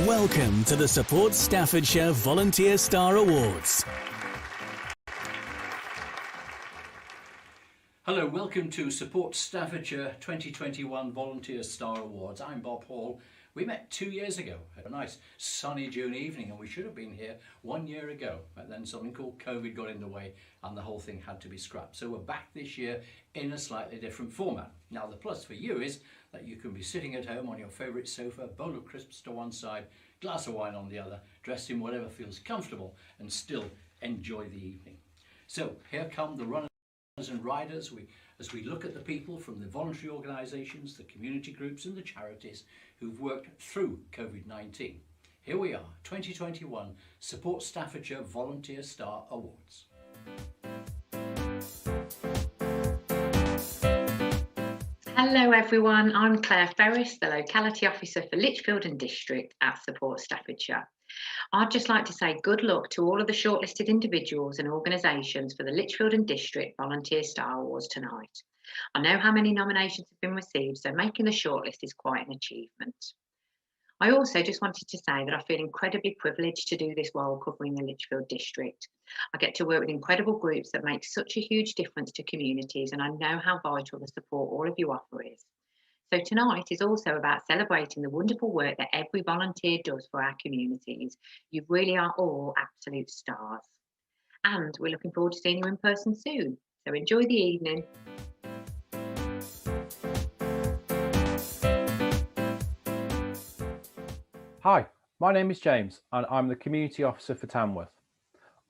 Welcome to the Support Staffordshire Volunteer Star Awards. Hello, welcome to Support Staffordshire 2021 Volunteer Star Awards. I'm Bob Hall. We met 2 years ago, a nice sunny June evening, and we should have been here 1 year ago. But then something called COVID got in the way and the whole thing had to be scrapped. So we're back this year in a slightly different format. Now the plus for you is that you can be sitting at home on your favourite sofa, bowl of crisps to one side, glass of wine on the other, dressed in whatever feels comfortable and still enjoy the evening. So here come the runners and riders as we look at the people from the voluntary organisations, the community groups and the charities who've worked through COVID-19. Here we are, 2021 Support Staffordshire Volunteer Star Awards. Hello everyone, I'm Claire Ferris, the Locality Officer for Lichfield and District at Support Staffordshire. I'd just like to say good luck to all of the shortlisted individuals and organisations for the Lichfield and District Volunteer Star Awards tonight. I know how many nominations have been received, so making the shortlist is quite an achievement. I also just wanted to say that I feel incredibly privileged to do this while covering the Lichfield District. I get to work with incredible groups that make such a huge difference to communities, and I know how vital the support all of you offer is. So tonight is also about celebrating the wonderful work that every volunteer does for our communities. You really are all absolute stars. And we're looking forward to seeing you in person soon. So enjoy the evening. Hi, my name is James and I'm the Community Officer for Tamworth.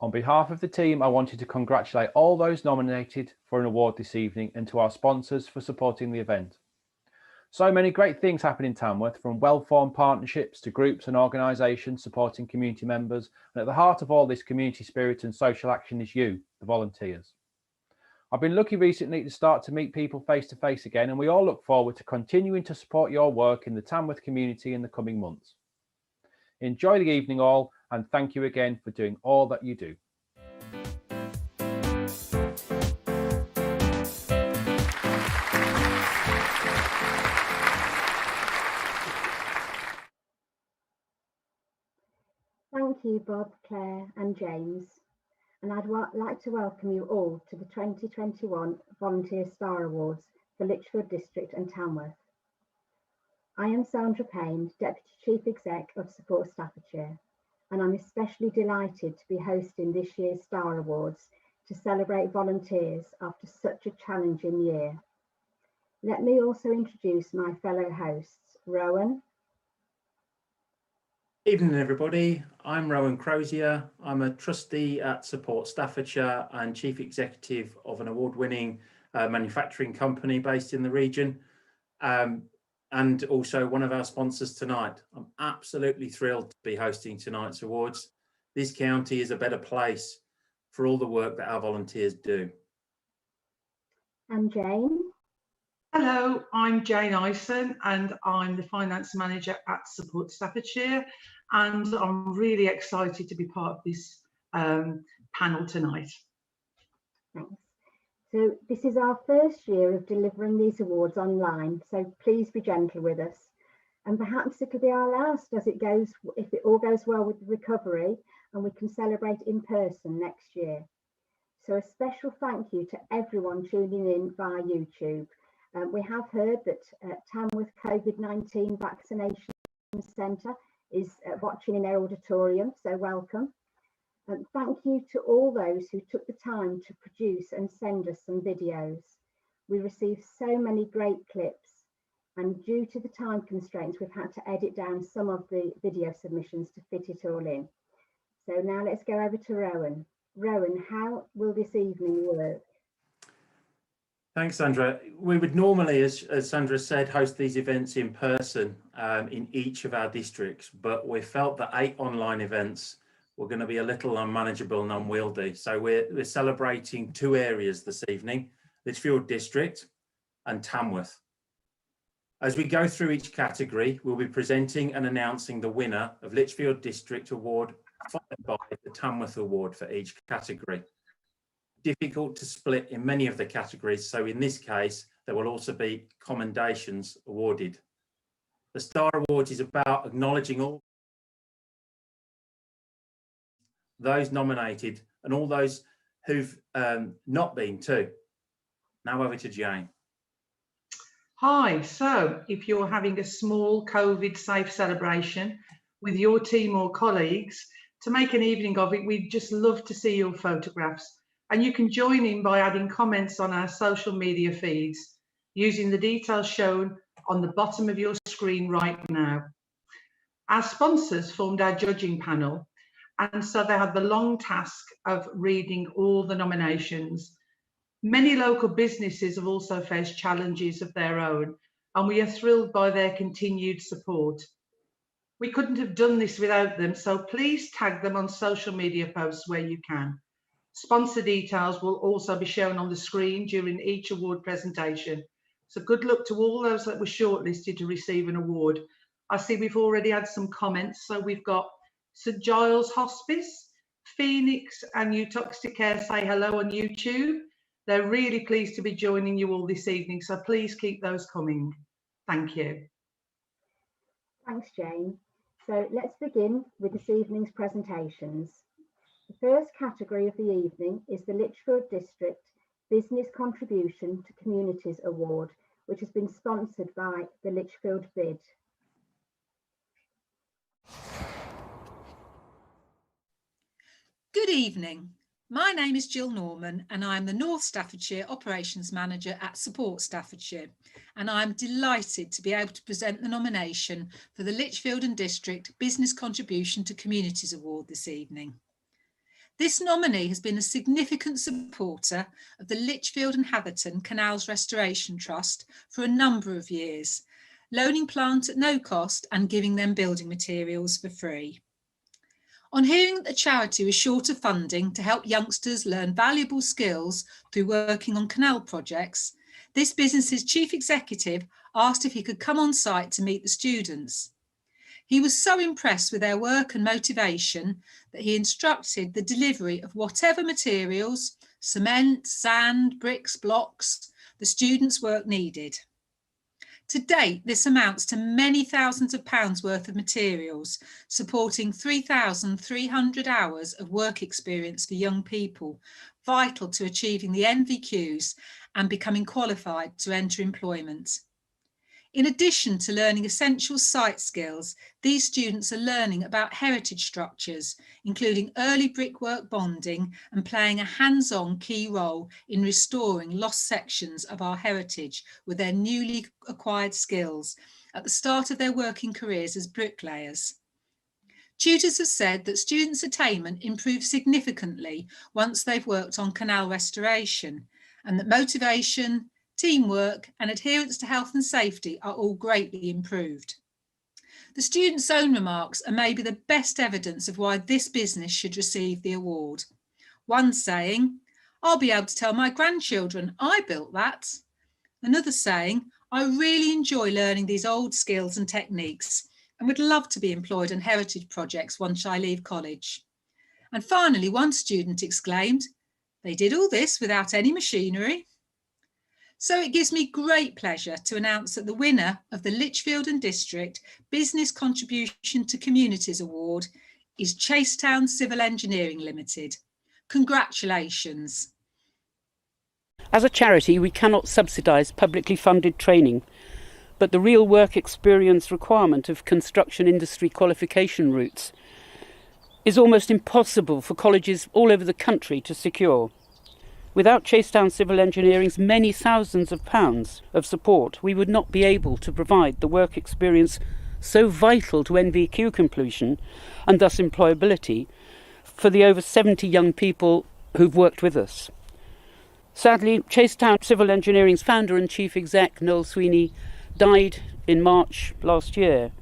On behalf of the team, I wanted to congratulate all those nominated for an award this evening and to our sponsors for supporting the event. So many great things happen in Tamworth, from well-formed partnerships to groups and organisations supporting community members, and at the heart of all this community spirit and social action is you, the volunteers. I've been lucky recently to start to meet people face to face again, and we all look forward to continuing to support your work in the Tamworth community in the coming months. Enjoy the evening all, and thank you again for doing all that you do. Thank you, Bob, Claire and James. And I'd like to welcome you all to the 2021 Volunteer Star Awards for Lichfield District and Tamworth. I am Sandra Payne, Deputy Chief Exec of Support Staffordshire, and I'm especially delighted to be hosting this year's Star Awards to celebrate volunteers after such a challenging year. Let me also introduce my fellow hosts, Rowan. Evening everybody, I'm Rowan Crozier. I'm a trustee at Support Staffordshire and Chief Executive of an award-winning manufacturing company based in the region, and also one of our sponsors tonight. I'm absolutely thrilled to be hosting tonight's awards. This county is a better place for all the work that our volunteers do. And Jane. Hello, I'm Jane Ison and I'm the Finance Manager at Support Staffordshire, and I'm really excited to be part of this panel tonight. Thanks. So this is our first year of delivering these awards online, so please be gentle with us. And perhaps it'll be our last if it all goes well with the recovery and we can celebrate in person next year. So a special thank you to everyone tuning in via YouTube. We have heard that Tamworth COVID-19 Vaccination Centre is watching in their auditorium, so welcome. Thank you to all those who took the time to produce and send us some videos. We received so many great clips, and due to the time constraints, we've had to edit down some of the video submissions to fit it all in. So now let's go over to Rowan. Rowan, how will this evening work? Thanks, Sandra. We would normally, as Sandra said, host these events in person in each of our districts, but we felt that 8 online events were going to be a little unmanageable and unwieldy. So we're celebrating 2 areas this evening, Lichfield District and Tamworth. As we go through each category, we'll be presenting and announcing the winner of Lichfield District Award, followed by the Tamworth Award for each category. Difficult to split in many of the categories, so in this case, there will also be commendations awarded. The Star Awards is about acknowledging all those nominated and all those who've not been too. Now over to Jane. Hi, so if you're having a small COVID safe celebration with your team or colleagues, to make an evening of it, we'd just love to see your photographs. And you can join in by adding comments on our social media feeds using the details shown on the bottom of your screen right now. Our sponsors formed our judging panel, and so they had the long task of reading all the nominations. Many local businesses have also faced challenges of their own, and we are thrilled by their continued support. We couldn't have done this without them, so please tag them on social media posts where you can. Sponsor details will also be shown on the screen during each award presentation. So good luck to all those that were shortlisted to receive an award. I see we've already had some comments. So we've got St Giles Hospice, Phoenix and Eutoxicare say hello on YouTube. They're really pleased to be joining you all this evening, so please keep those coming. Thank you. Thanks, Jane. So let's begin with this evening's presentations. The first category of the evening is the Lichfield District Business Contribution to Communities Award, which has been sponsored by the Lichfield Bid. Good evening. My name is Jill Norman and I'm the North Staffordshire Operations Manager at Support Staffordshire, and I'm delighted to be able to present the nomination for the Lichfield and District Business Contribution to Communities Award this evening. This nominee has been a significant supporter of the Lichfield and Hatherton Canals Restoration Trust for a number of years, loaning plant at no cost and giving them building materials for free. On hearing that the charity was short of funding to help youngsters learn valuable skills through working on canal projects, this business's chief executive asked if he could come on site to meet the students. He was so impressed with their work and motivation that he instructed the delivery of whatever materials, cement, sand, bricks, blocks, the students' work needed. To date, this amounts to many thousands of pounds worth of materials, supporting 3,300 hours of work experience for young people, vital to achieving the NVQs and becoming qualified to enter employment. In addition to learning essential site skills, these students are learning about heritage structures, including early brickwork bonding and playing a hands-on key role in restoring lost sections of our heritage with their newly acquired skills at the start of their working careers as bricklayers. Tutors have said that students' attainment improves significantly once they've worked on canal restoration, and that motivation, teamwork and adherence to health and safety are all greatly improved. The students' own remarks are maybe the best evidence of why this business should receive the award. One saying, "I'll be able to tell my grandchildren I built that." Another saying, "I really enjoy learning these old skills and techniques and would love to be employed on heritage projects once I leave college." And finally, one student exclaimed, "They did all this without any machinery." So it gives me great pleasure to announce that the winner of the Lichfield and District Business Contribution to Communities Award is Chasetown Civil Engineering Limited. Congratulations. As a charity, we cannot subsidise publicly funded training, but the real work experience requirement of construction industry qualification routes is almost impossible for colleges all over the country to secure. Without Chasetown Civil Engineering's many thousands of pounds of support, we would not be able to provide the work experience so vital to NVQ completion and thus employability for the over 70 young people who've worked with us. Sadly, Chasetown Civil Engineering's founder and chief exec, Noel Sweeney, died in March last year,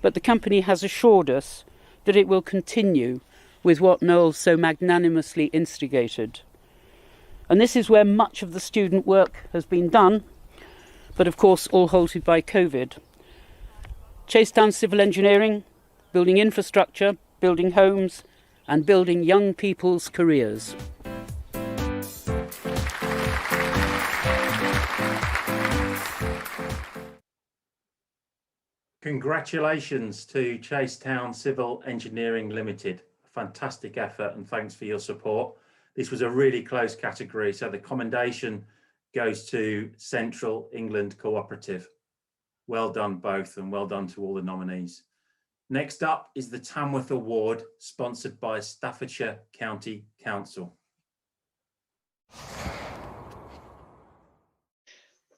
but the company has assured us that it will continue with what Noel so magnanimously instigated. And this is where much of the student work has been done, but of course all halted by COVID. Chasetown Civil Engineering, building infrastructure, building homes, and building young people's careers. Congratulations to Chasetown Civil Engineering Limited. fantastic effort and thanks for your support. This was a really close category, so the commendation goes to Central England Cooperative. Well done both, and well done to all the nominees. Next up is the Tamworth Award, sponsored by Staffordshire County Council.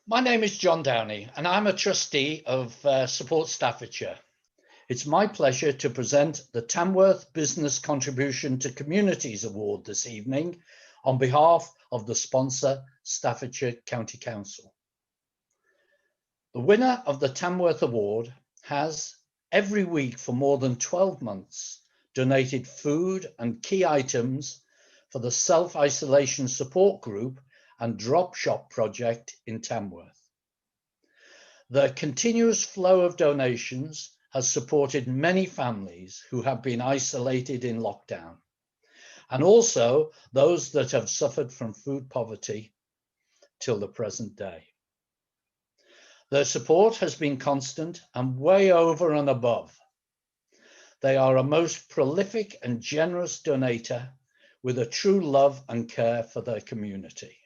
My name is John Downey and I'm a trustee of Support Staffordshire. It's my pleasure to present the Tamworth Business Contribution to Communities Award this evening on behalf of the sponsor, Staffordshire County Council. The winner of the Tamworth Award has, every week for more than 12 months, donated food and key items for the Self-Isolation Support Group and Drop Shop project in Tamworth. The continuous flow of donations has supported many families who have been isolated in lockdown, and also those that have suffered from food poverty till the present day. Their support has been constant and way over and above. They are a most prolific and generous donator with a true love and care for their community.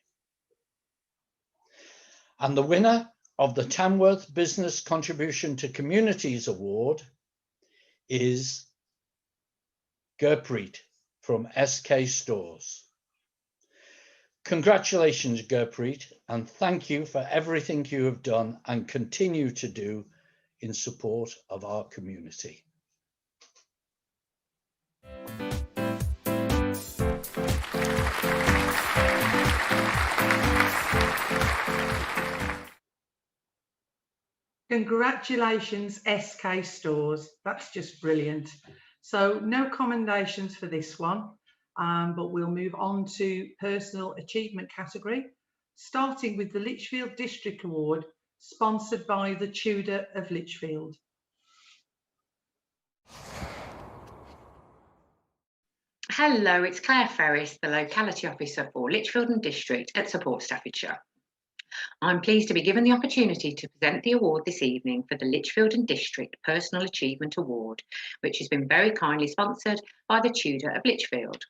And the winner of the Tamworth Business Contribution to Communities Award is Gurpreet from SK Stores. Congratulations, Gurpreet, and thank you for everything you have done and continue to do in support of our community. Congratulations, SK Stores. That's just brilliant. So no commendations for this one, but we'll move on to personal achievement category, starting with the Lichfield District Award, sponsored by the Tudor of Lichfield. Hello, it's Claire Ferris, the Locality Officer for Lichfield and District at Support Staffordshire. I'm pleased to be given the opportunity to present the award this evening for the Lichfield and District Personal Achievement Award, which has been very kindly sponsored by the Tudor of Lichfield.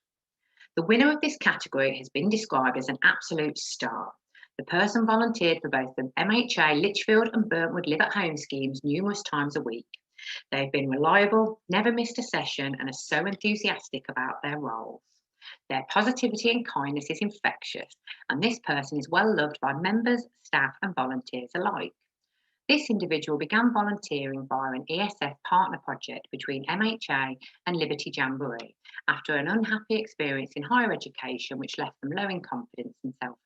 The winner of this category has been described as an absolute star. The person volunteered for both the MHA Lichfield and Burntwood Live at Home schemes numerous times a week. They've been reliable, never missed a session, and are so enthusiastic about their roles. Their positivity and kindness is infectious, and this person is well loved by members, staff, and volunteers alike. This individual began volunteering via an ESF partner project between MHA and Liberty Jamboree after an unhappy experience in higher education, which left them low in confidence and self-esteem.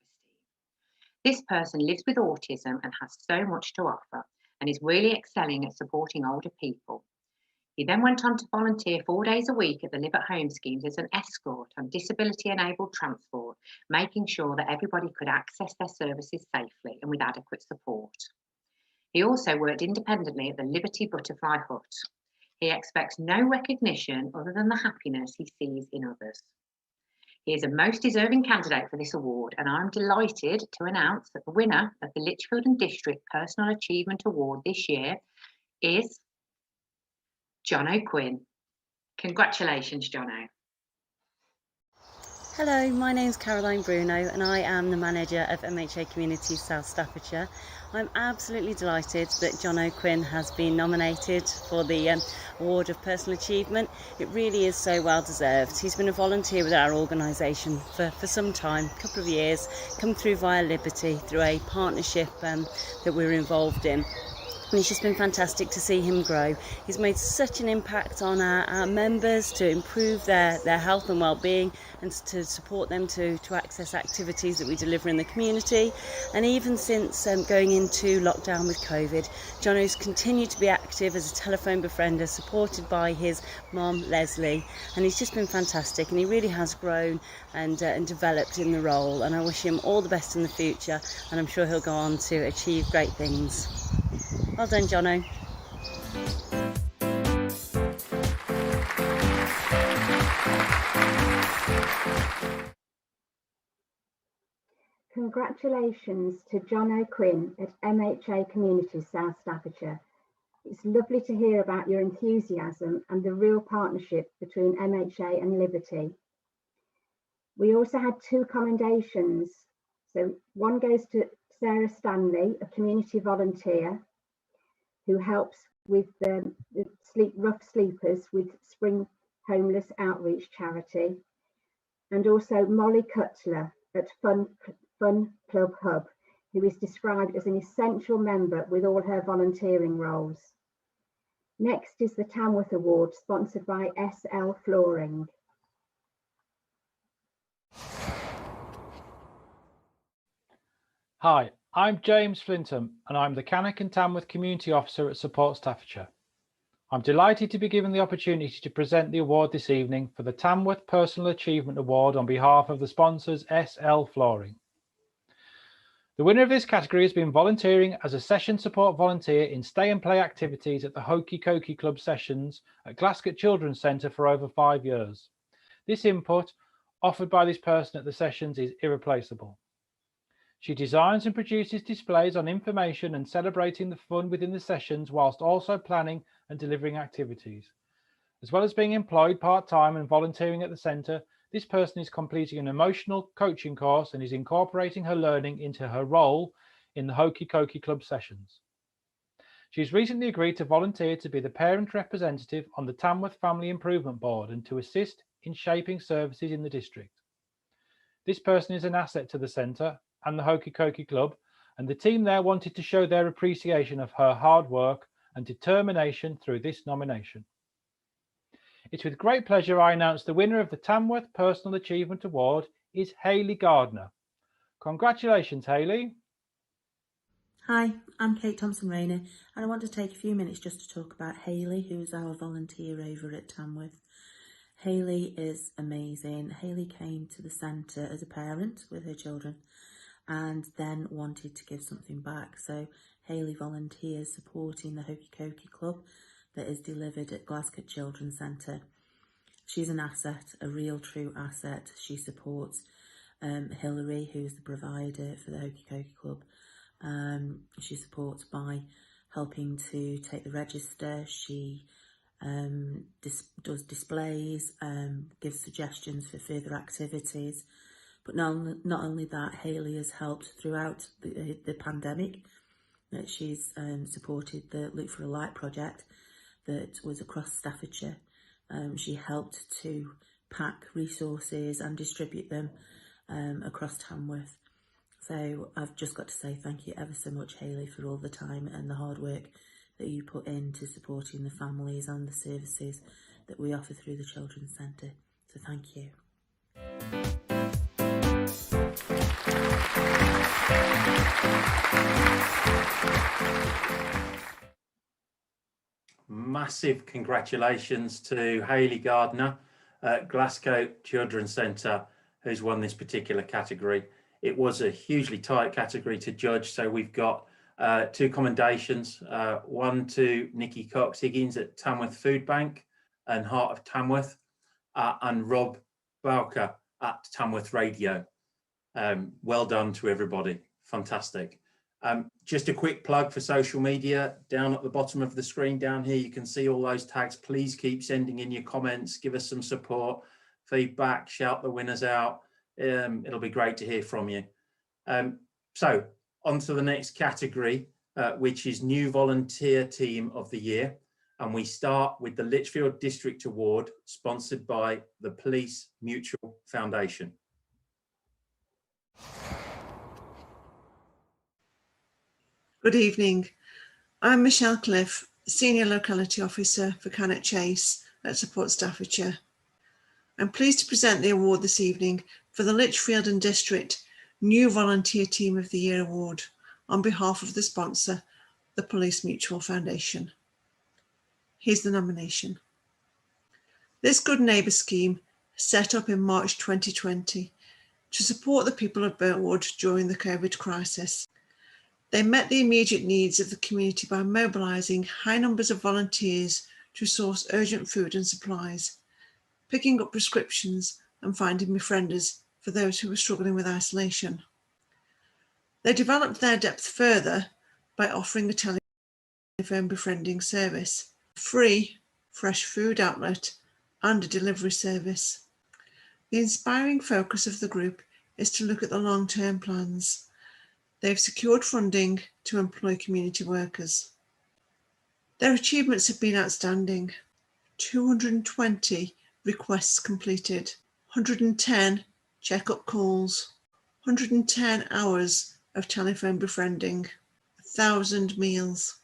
This person lives with autism and has so much to offer, and is really excelling at supporting older people. He then went on to volunteer 4 days a week at the Live at Home schemes as an escort on disability-enabled transport, making sure that everybody could access their services safely and with adequate support. He also worked independently at the Liberty Butterfly Hut. He expects no recognition other than the happiness he sees in others. He is a most deserving candidate for this award, and I'm delighted to announce that the winner of the Lichfield and District Personal Achievement Award this year is John O'Quinn. Congratulations, Jono. Hello, my name's Caroline Bruno and I am the manager of MHA Communities South Staffordshire. I'm absolutely delighted that John O'Quinn has been nominated for the Award of Personal Achievement. It really is so well deserved. He's been a volunteer with our organisation for some time, a couple of years, come through via Liberty through a partnership that we're involved in. And it's just been fantastic to see him grow. He's made such an impact on our members to improve their health and well-being and to support them to access activities that we deliver in the community. And even since going into lockdown with COVID, Jono's continued to be active as a telephone befriender, supported by his mum, Leslie. And he's just been fantastic, and he really has grown and developed in the role. And I wish him all the best in the future, and I'm sure he'll go on to achieve great things. Well done, Jono. Congratulations to John O'Quinn at MHA Communities South Staffordshire. It's lovely to hear about your enthusiasm and the real partnership between MHA and Liberty. We also had 2 commendations. So one goes to Sarah Stanley, a community volunteer who helps with the rough sleepers with Spring Homeless Outreach Charity, and also Molly Cutler at Fun Club Hub, who is described as an essential member with all her volunteering roles. Next is the Tamworth Award, sponsored by SL Flooring. Hi, I'm James Flintham and I'm the Cannock and Tamworth Community Officer at Support Staffordshire. I'm delighted to be given the opportunity to present the award this evening for the Tamworth Personal Achievement Award on behalf of the sponsors SL Flooring. The winner of this category has been volunteering as a session support volunteer in stay and play activities at the Hokey Cokey Club sessions at Glasgow Children's Centre for over 5 years. This input offered by this person at the sessions is irreplaceable. She designs and produces displays on information and celebrating the fun within the sessions whilst also planning and delivering activities. As well as being employed part-time and volunteering at the centre, this person is completing an emotional coaching course and is incorporating her learning into her role in the Hokey Cokey Club sessions. She's recently agreed to volunteer to be the parent representative on the Tamworth Family Improvement Board and to assist in shaping services in the district. This person is an asset to the centre and the Hokey Cokey Club, and the team there wanted to show their appreciation of her hard work and determination through this nomination. It's with great pleasure I announce the winner of the Tamworth Personal Achievement Award is Hayley Gardner. Congratulations, Hayley. Hi, I'm Kate Thompson-Rayner, and I want to take a few minutes just to talk about Hayley, who's our volunteer over at Tamworth. Hayley is amazing. Hayley came to the centre as a parent with her children and then wanted to give something back. So Hayley volunteers supporting the Hokey Cokey Club that is delivered at Glasgow Children's Centre. She's an asset, a real true asset. She supports Hilary, who's the provider for the Hokey Cokey Club. She supports by helping to take the register. She does displays, gives suggestions for further activities. But not only that, Hayley has helped throughout the pandemic. That she's supported the Look for a Light project that was across Staffordshire. She helped to pack resources and distribute them across Tamworth. So I've just got to say thank you ever so much, Hayley, for all the time and the hard work that you put into supporting the families and the services that we offer through the Children's Centre. So thank you. Massive congratulations to Hayley Gardner at Glasgow Children's Centre, who's won this particular category. It was a hugely tight category to judge, so we've got 2 commendations, one to Nikki Cox-Higgins at Tamworth Food Bank and Heart of Tamworth, and Rob Bowker at Tamworth Radio. Well done to everybody, fantastic. Just a quick plug for social media. Down at the bottom of the screen down here, you can see all those tags. Please keep sending in your comments, give us some support, feedback, shout the winners out. It'll be great to hear from you. So on to the next category, which is New Volunteer Team of the Year. And we start with the Lichfield District Award, sponsored by the Police Mutual Foundation. Good evening. I'm Michelle Cliff, Senior Locality Officer for Cannock Chase at Support Staffordshire. I'm pleased to present the award this evening for the Lichfield and District New Volunteer Team of the Year Award on behalf of the sponsor, the Police Mutual Foundation. Here's the nomination. This Good Neighbour scheme set up in March 2020 to support the people of Burntwood during the COVID crisis. They met the immediate needs of the community by mobilising high numbers of volunteers to source urgent food and supplies, picking up prescriptions and finding befrienders for those who were struggling with isolation. They developed their depth further by offering a telephone befriending service, free fresh food outlet and a delivery service. The inspiring focus of the group is to look at the long-term plans. They've secured funding to employ community workers. Their achievements have been outstanding. 220 requests completed, 110 check-up calls, 110 hours of telephone befriending, 1,000 meals,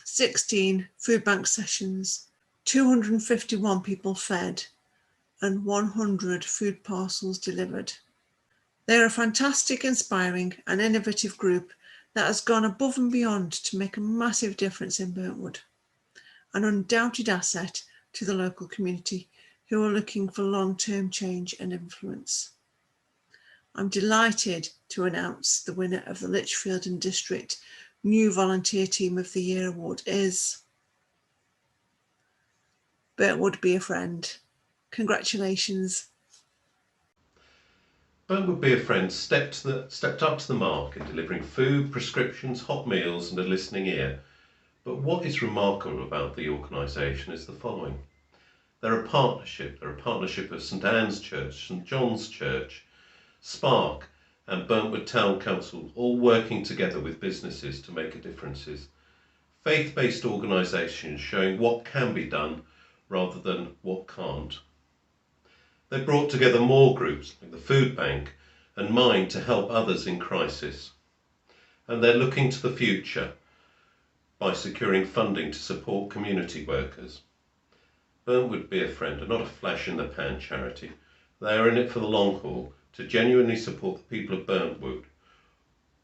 16 food bank sessions, 251 people fed, and 100 food parcels delivered. They're a fantastic, inspiring and innovative group that has gone above and beyond to make a massive difference in Burntwood, an undoubted asset to the local community who are looking for long-term change and influence. I'm delighted to announce the winner of the Lichfield and District New Volunteer Team of the Year Award is Burntwood Be a Friend. Congratulations. Burntwood Be a Friend stepped up to the mark in delivering food, prescriptions, hot meals and a listening ear. But what is remarkable about the organisation is the following. They're a partnership of St Anne's Church, St John's Church, Spark and Burntwood Town Council, all working together with businesses to make a difference. Faith-based organisations showing what can be done rather than what can't. They brought together more groups like the Food Bank and Mind to help others in crisis. And they're looking to the future by securing funding to support community workers. Burntwood Be a Friend are not a flash-in-the-pan charity. They are in it for the long haul to genuinely support the people of Burntwood.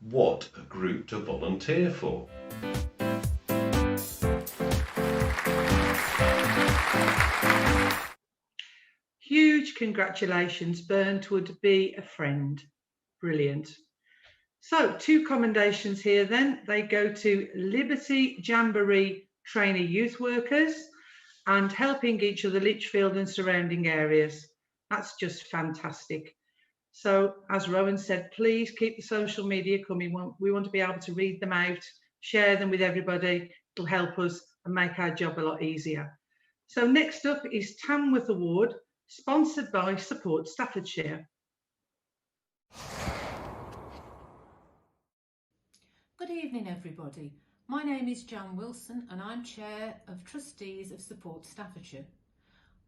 What a group to volunteer for! Huge congratulations, Burntwood Be a Friend. Brilliant. So 2 commendations here then. They go to Liberty Jamboree trainer youth workers and helping each other Lichfield and surrounding areas. That's just fantastic. So as Rowan said, please keep the social media coming. We want to be able to read them out, share them with everybody. It'll help us and make our job a lot easier. So next up is Tamworth Award, sponsored by Support Staffordshire. Good evening, everybody. My name is Jan Wilson and I'm Chair of Trustees of Support Staffordshire.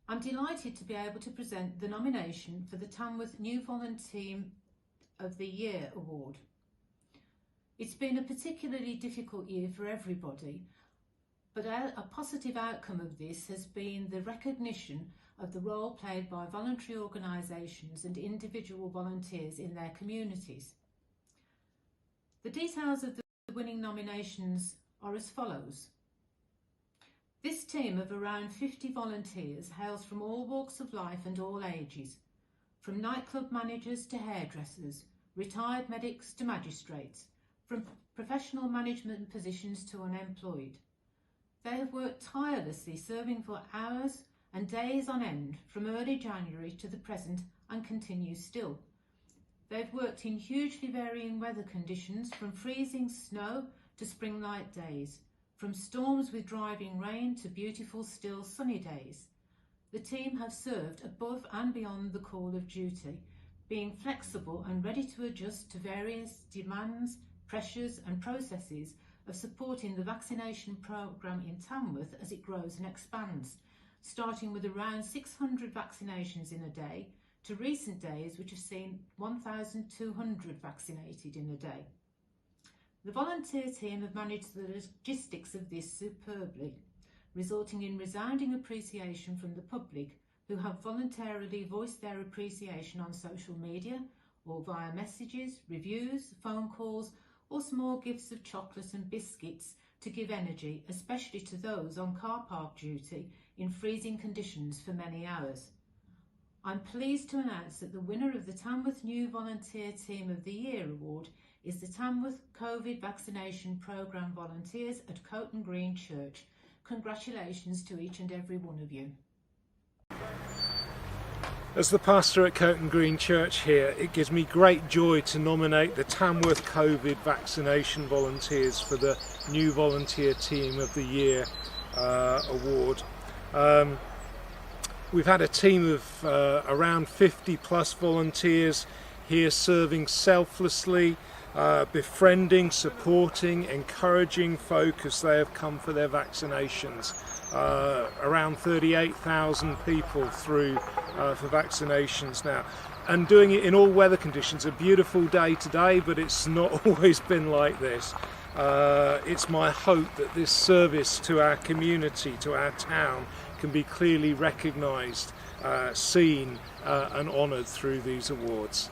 I'm delighted to be able to present the nomination for the Tamworth New Volunteer of the Year Award. It's been a particularly difficult year for everybody, but a positive outcome of this has been the recognition of the role played by voluntary organisations and individual volunteers in their communities. The details of the winning nominations are as follows. This team of around 50 volunteers hails from all walks of life and all ages, from nightclub managers to hairdressers, retired medics to magistrates, from professional management positions to unemployed. They have worked tirelessly, serving for hours and days on end from early January to the present and continue still. They've worked in hugely varying weather conditions, from freezing snow to spring light days, from storms with driving rain to beautiful still sunny days. The team have served above and beyond the call of duty, being flexible and ready to adjust to various demands, pressures and processes of supporting the vaccination programme in Tamworth as it grows and expands, starting with around 600 vaccinations in a day to recent days which have seen 1,200 vaccinated in a day. The volunteer team have managed the logistics of this superbly, resulting in resounding appreciation from the public, who have voluntarily voiced their appreciation on social media or via messages, reviews, phone calls or small gifts of chocolates and biscuits to give energy, especially to those on car park duty in freezing conditions for many hours. I'm pleased to announce that the winner of the Tamworth New Volunteer Team of the Year Award is the Tamworth COVID Vaccination Programme volunteers at Coton Green Church. Congratulations to each and every one of you. As the pastor at Coton Green Church here, it gives me great joy to nominate the Tamworth COVID vaccination volunteers for the New Volunteer Team of the Year award. We've had a team of around 50 plus volunteers here serving selflessly, befriending, supporting, encouraging folk as they have come for their vaccinations. Around 38,000 people through for vaccinations now, and doing it in all weather conditions. A beautiful day today, but it's not always been like this. It's my hope that this service to our community, to our town, can be clearly recognised, seen and honoured through these awards.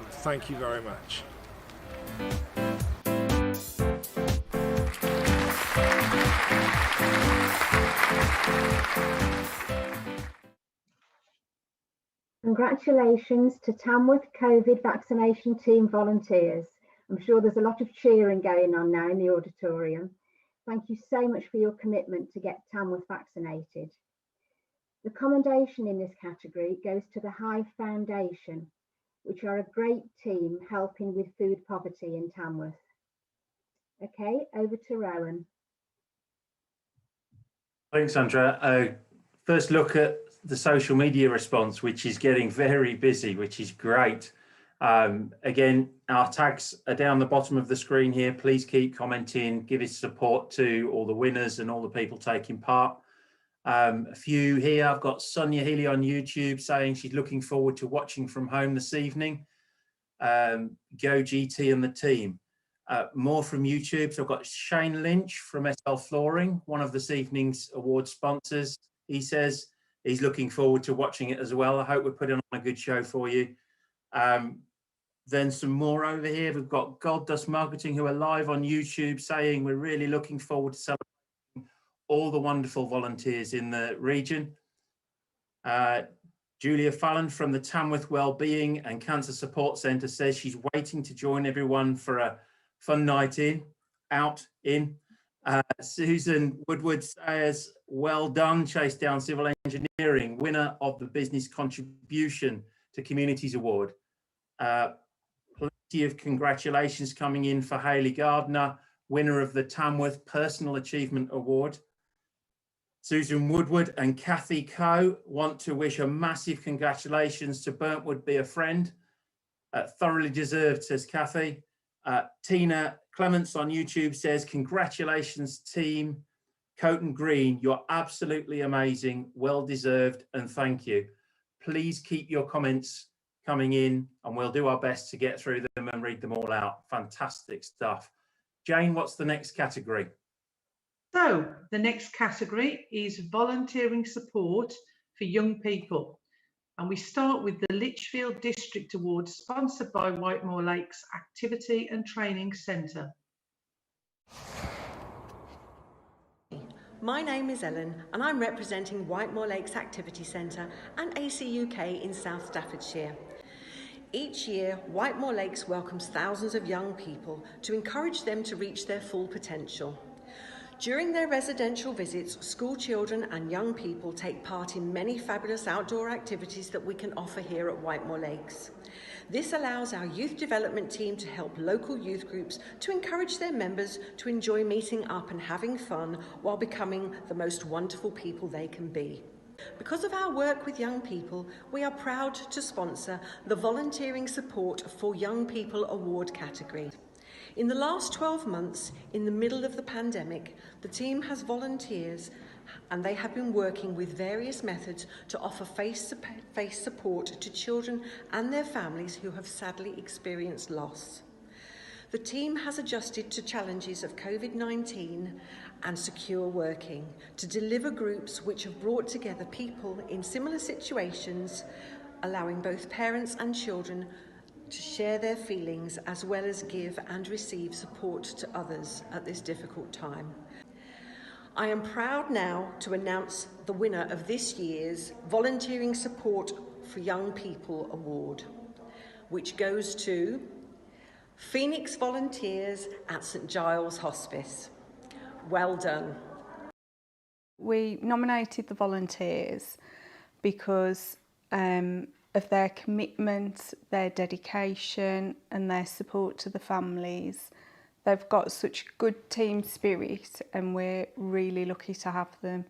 Thank you very much. Congratulations to Tamworth COVID vaccination team volunteers. I'm sure there's a lot of cheering going on now in the auditorium. Thank you so much for your commitment to get Tamworth vaccinated. The commendation in this category goes to the Hive Foundation, which are a great team helping with food poverty in Tamworth. Okay, over to Rowan. Thanks, Andrea. First look at the social media response, which is getting very busy, which is great. Again, our tags are down the bottom of the screen here. Please keep commenting, give us support to all the winners and all the people taking part. A few here, I've got Sonia Healy on YouTube saying she's looking forward to watching from home this evening. Go GT and the team. More from YouTube. So I've got Shane Lynch from SL Flooring, one of this evening's award sponsors. He says he's looking forward to watching it as well. I hope we're putting on a good show for you. Then some more over here. We've got Gold Dust Marketing, who are live on YouTube, saying we're really looking forward to celebrating all the wonderful volunteers in the region. Julia Fallon from the Tamworth Wellbeing and Cancer Support Centre says she's waiting to join everyone for a fun night out in. Susan Woodward says, well done, Chase Down Civil Engineering, winner of the Business Contribution to Communities Award. Plenty of congratulations coming in for Hayley Gardner, winner of the Tamworth Personal Achievement Award. Susan Woodward and Kathy Coe want to wish a massive congratulations to Burntwood Be a Friend. Thoroughly deserved, says Kathy. Tina Clements on YouTube says, congratulations team Coton Green, you're absolutely amazing, well deserved, and thank you. Please keep your comments coming in and we'll do our best to get through them and read them all out. Fantastic stuff. Jane, what's the next category? So the next category is volunteering support for young people. And we start with the Lichfield District Award, sponsored by Whitemoor Lakes Activity and Training Centre. My name is Ellen and I'm representing Whitemoor Lakes Activity Centre and AC UK in South Staffordshire. Each year, Whitemoor Lakes welcomes thousands of young people to encourage them to reach their full potential. During their residential visits, school children and young people take part in many fabulous outdoor activities that we can offer here at Whitemoor Lakes. This allows our youth development team to help local youth groups to encourage their members to enjoy meeting up and having fun while becoming the most wonderful people they can be. Because of our work with young people, we are proud to sponsor the Volunteering Support for Young People Award category. In the last 12 months, in the middle of the pandemic, the team has volunteers and they have been working with various methods to offer face-to-face support to children and their families who have sadly experienced loss. The team has adjusted to challenges of COVID-19 and secure working to deliver groups which have brought together people in similar situations, allowing both parents and children to share their feelings as well as give and receive support to others at this difficult time. I am proud now to announce the winner of this year's Volunteering Support for Young People Award, which goes to Phoenix Volunteers at St Giles Hospice. Well done. We nominated the volunteers because of their commitment, their dedication and their support to the families. They've got such good team spirit and we're really lucky to have them.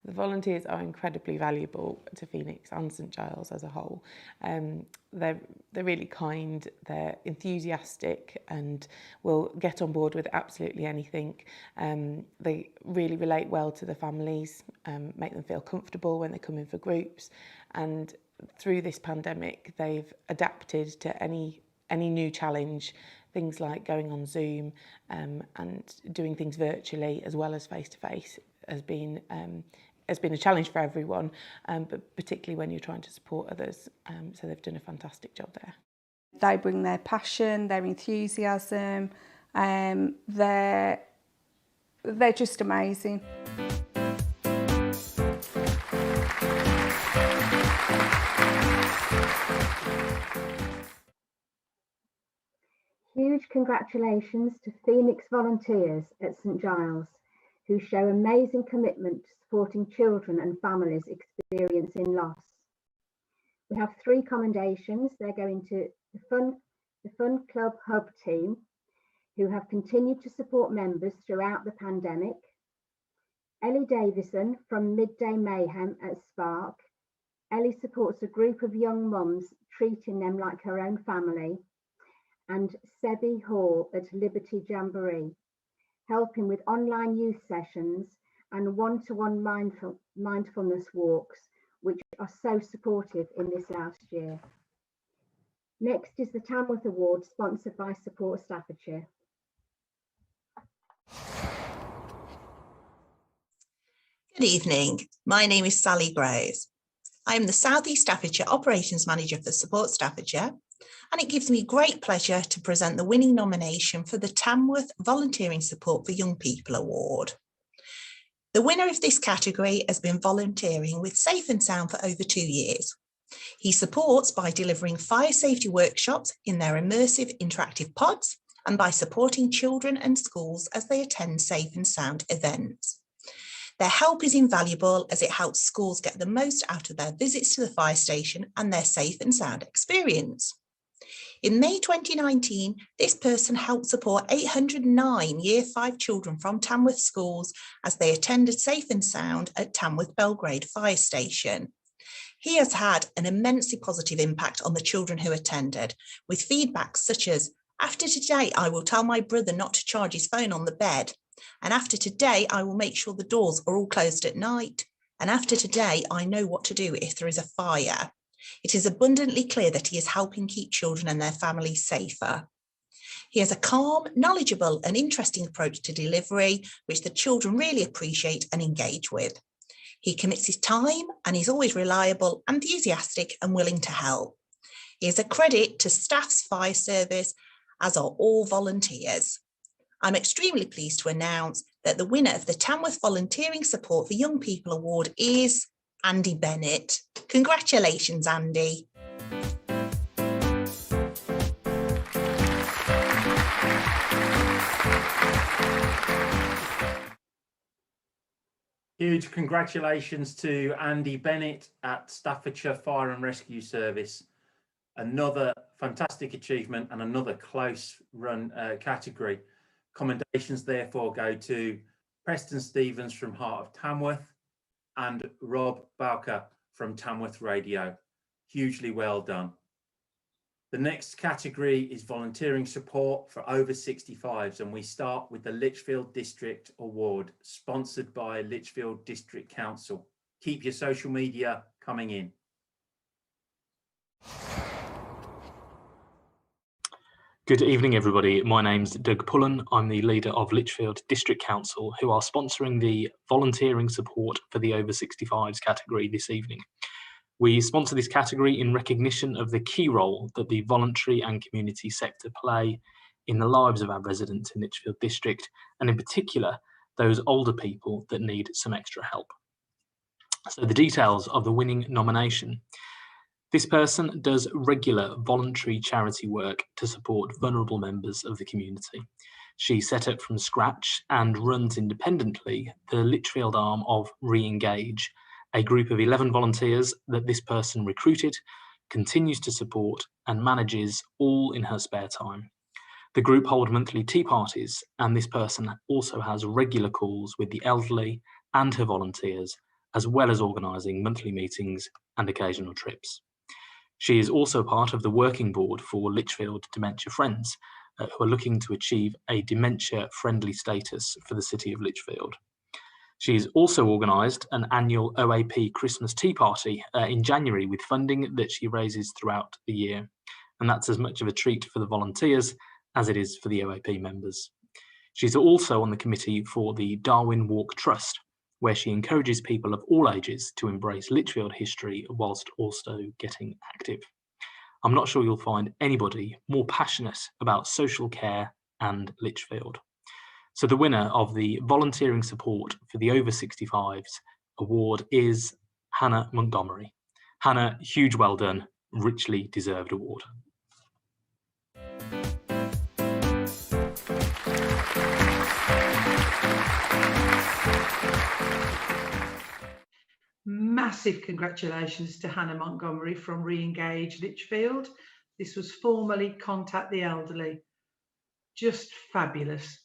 The volunteers are incredibly valuable to Phoenix and St Giles as a whole. They're really kind, they're enthusiastic and will get on board with absolutely anything. They really relate well to the families, make them feel comfortable when they come in for groups, and through this pandemic they've adapted to any new challenge. Things like going on Zoom and doing things virtually as well as face-to-face has been a challenge for everyone, but particularly when you're trying to support others. So they've done a fantastic job there. They bring their passion, their enthusiasm, they're just amazing. Huge congratulations to Phoenix volunteers at St Giles, who show amazing commitment to supporting children and families experiencing loss. We have 3 commendations. They're going to the Fun Club Hub team, who have continued to support members throughout the pandemic. Ellie Davison from Midday Mayhem at Spark. Ellie supports a group of young mums, treating them like her own family. And Sebi Hall at Liberty Jamboree, helping with online youth sessions and one-to-one mindfulness walks, which are so supportive in this last year. Next is the Tamworth Award, sponsored by Support Staffordshire. Good evening, my name is Sally Groves. I am the South East Staffordshire Operations Manager for Support Staffordshire, and it gives me great pleasure to present the winning nomination for the Tamworth Volunteering Support for Young People Award. The winner of this category has been volunteering with Safe and Sound for over 2 years. He supports by delivering fire safety workshops in their immersive interactive pods and by supporting children and schools as they attend Safe and Sound events. Their help is invaluable as it helps schools get the most out of their visits to the fire station and their Safe and Sound experience. In May 2019, this person helped support 809 Year 5 children from Tamworth schools as they attended Safe and Sound at Tamworth Belgrade Fire Station. He has had an immensely positive impact on the children who attended, with feedback such as, "After today, I will tell my brother not to charge his phone on the bed. And after today, I will make sure the doors are all closed at night. And after today, I know what to do if there is a fire." It is abundantly clear that he is helping keep children and their families safer. He has a calm, knowledgeable and interesting approach to delivery, which the children really appreciate and engage with. He commits his time and is always reliable, enthusiastic and willing to help. He is a credit to staff's fire service, as are all volunteers. I'm extremely pleased to announce that the winner of the Tamworth Volunteering Support for Young People Award is Andy Bennett. Congratulations, Andy. Huge congratulations to Andy Bennett at Staffordshire Fire and Rescue Service. Another fantastic achievement and another close run category. Commendations therefore go to Preston Stevens from Heart of Tamworth and Rob Bowker from Tamworth Radio. Hugely well done. The next category is volunteering support for over 65s, and we start with the Lichfield District Award, sponsored by Lichfield District Council. Keep your social media coming in. Good evening, everybody. My name's Doug Pullen. I'm the leader of Lichfield District Council, who are sponsoring the volunteering support for the over 65s category this evening. We sponsor this category in recognition of the key role that the voluntary and community sector play in the lives of our residents in Lichfield District, and in particular, those older people that need some extra help. So the details of the winning nomination. This person does regular voluntary charity work to support vulnerable members of the community. She set up from scratch and runs independently the Lichfield arm of Re-Engage, a group of 11 volunteers that this person recruited, continues to support and manages all in her spare time. The group hold monthly tea parties, and this person also has regular calls with the elderly and her volunteers, as well as organising monthly meetings and occasional trips. She is also part of the working board for Lichfield Dementia Friends, who are looking to achieve a dementia-friendly status for the city of Lichfield. She's also organised an annual OAP Christmas tea party in January with funding that she raises throughout the year. And that's as much of a treat for the volunteers as it is for the OAP members. She's also on the committee for the Darwin Walk Trust, where she encourages people of all ages to embrace Lichfield history whilst also getting active. I'm not sure you'll find anybody more passionate about social care and Lichfield. So the winner of the Volunteering Support for the Over 65s award is Hannah Montgomery. Hannah, huge well done, richly deserved award. Massive congratulations to Hannah Montgomery from Re-Engage Lichfield. This was formerly Contact the Elderly. Just fabulous.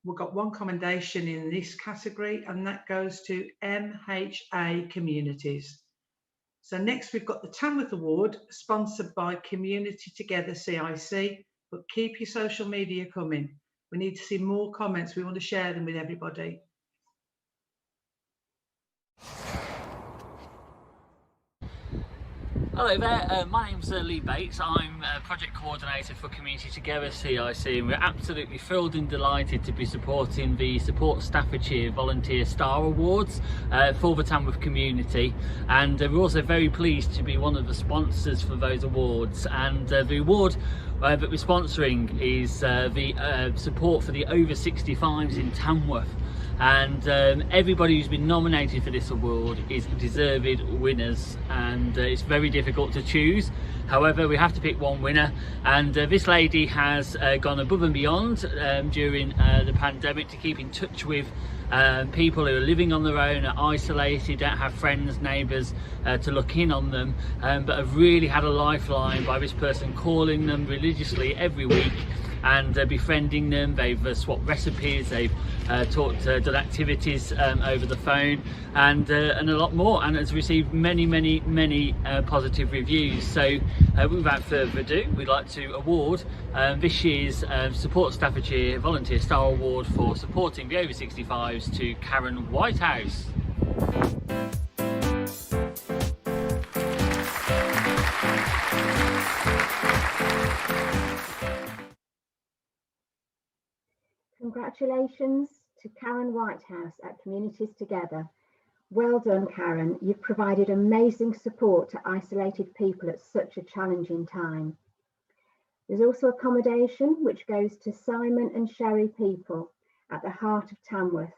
We've got one commendation in this category, and that goes to MHA Communities. So next we've got the Tamworth Award, sponsored by Community Together CIC, but keep your social media coming. We need to see more comments. We want to share them with everybody. Hello there, my name's Lee Bates. I'm Project Coordinator for Community Together CIC, and we're absolutely thrilled and delighted to be supporting the Support Staffordshire Volunteer Star Awards for the Tamworth community, and we're also very pleased to be one of the sponsors for those awards. And the award that we're sponsoring is the support for the over 65s in Tamworth. And everybody who's been nominated for this award is deserved winners, and it's very difficult to choose. However, we have to pick one winner, and this lady has gone above and beyond during the pandemic to keep in touch with people who are living on their own, are isolated, don't have friends, neighbours to look in on them, but have really had a lifeline by this person calling them religiously every week and befriending them. They've swapped recipes, they've done activities over the phone, and a lot more, and has received many positive reviews. So without further ado, we'd like to award this year's Support Staffordshire Volunteer Star Award for supporting the over 65s to Karen Whitehouse. Congratulations to Karen Whitehouse at Communities Together. Well done, Karen. You've provided amazing support to isolated people at such a challenging time. There's also accommodation which goes to Simon and Sherry People at the heart of Tamworth.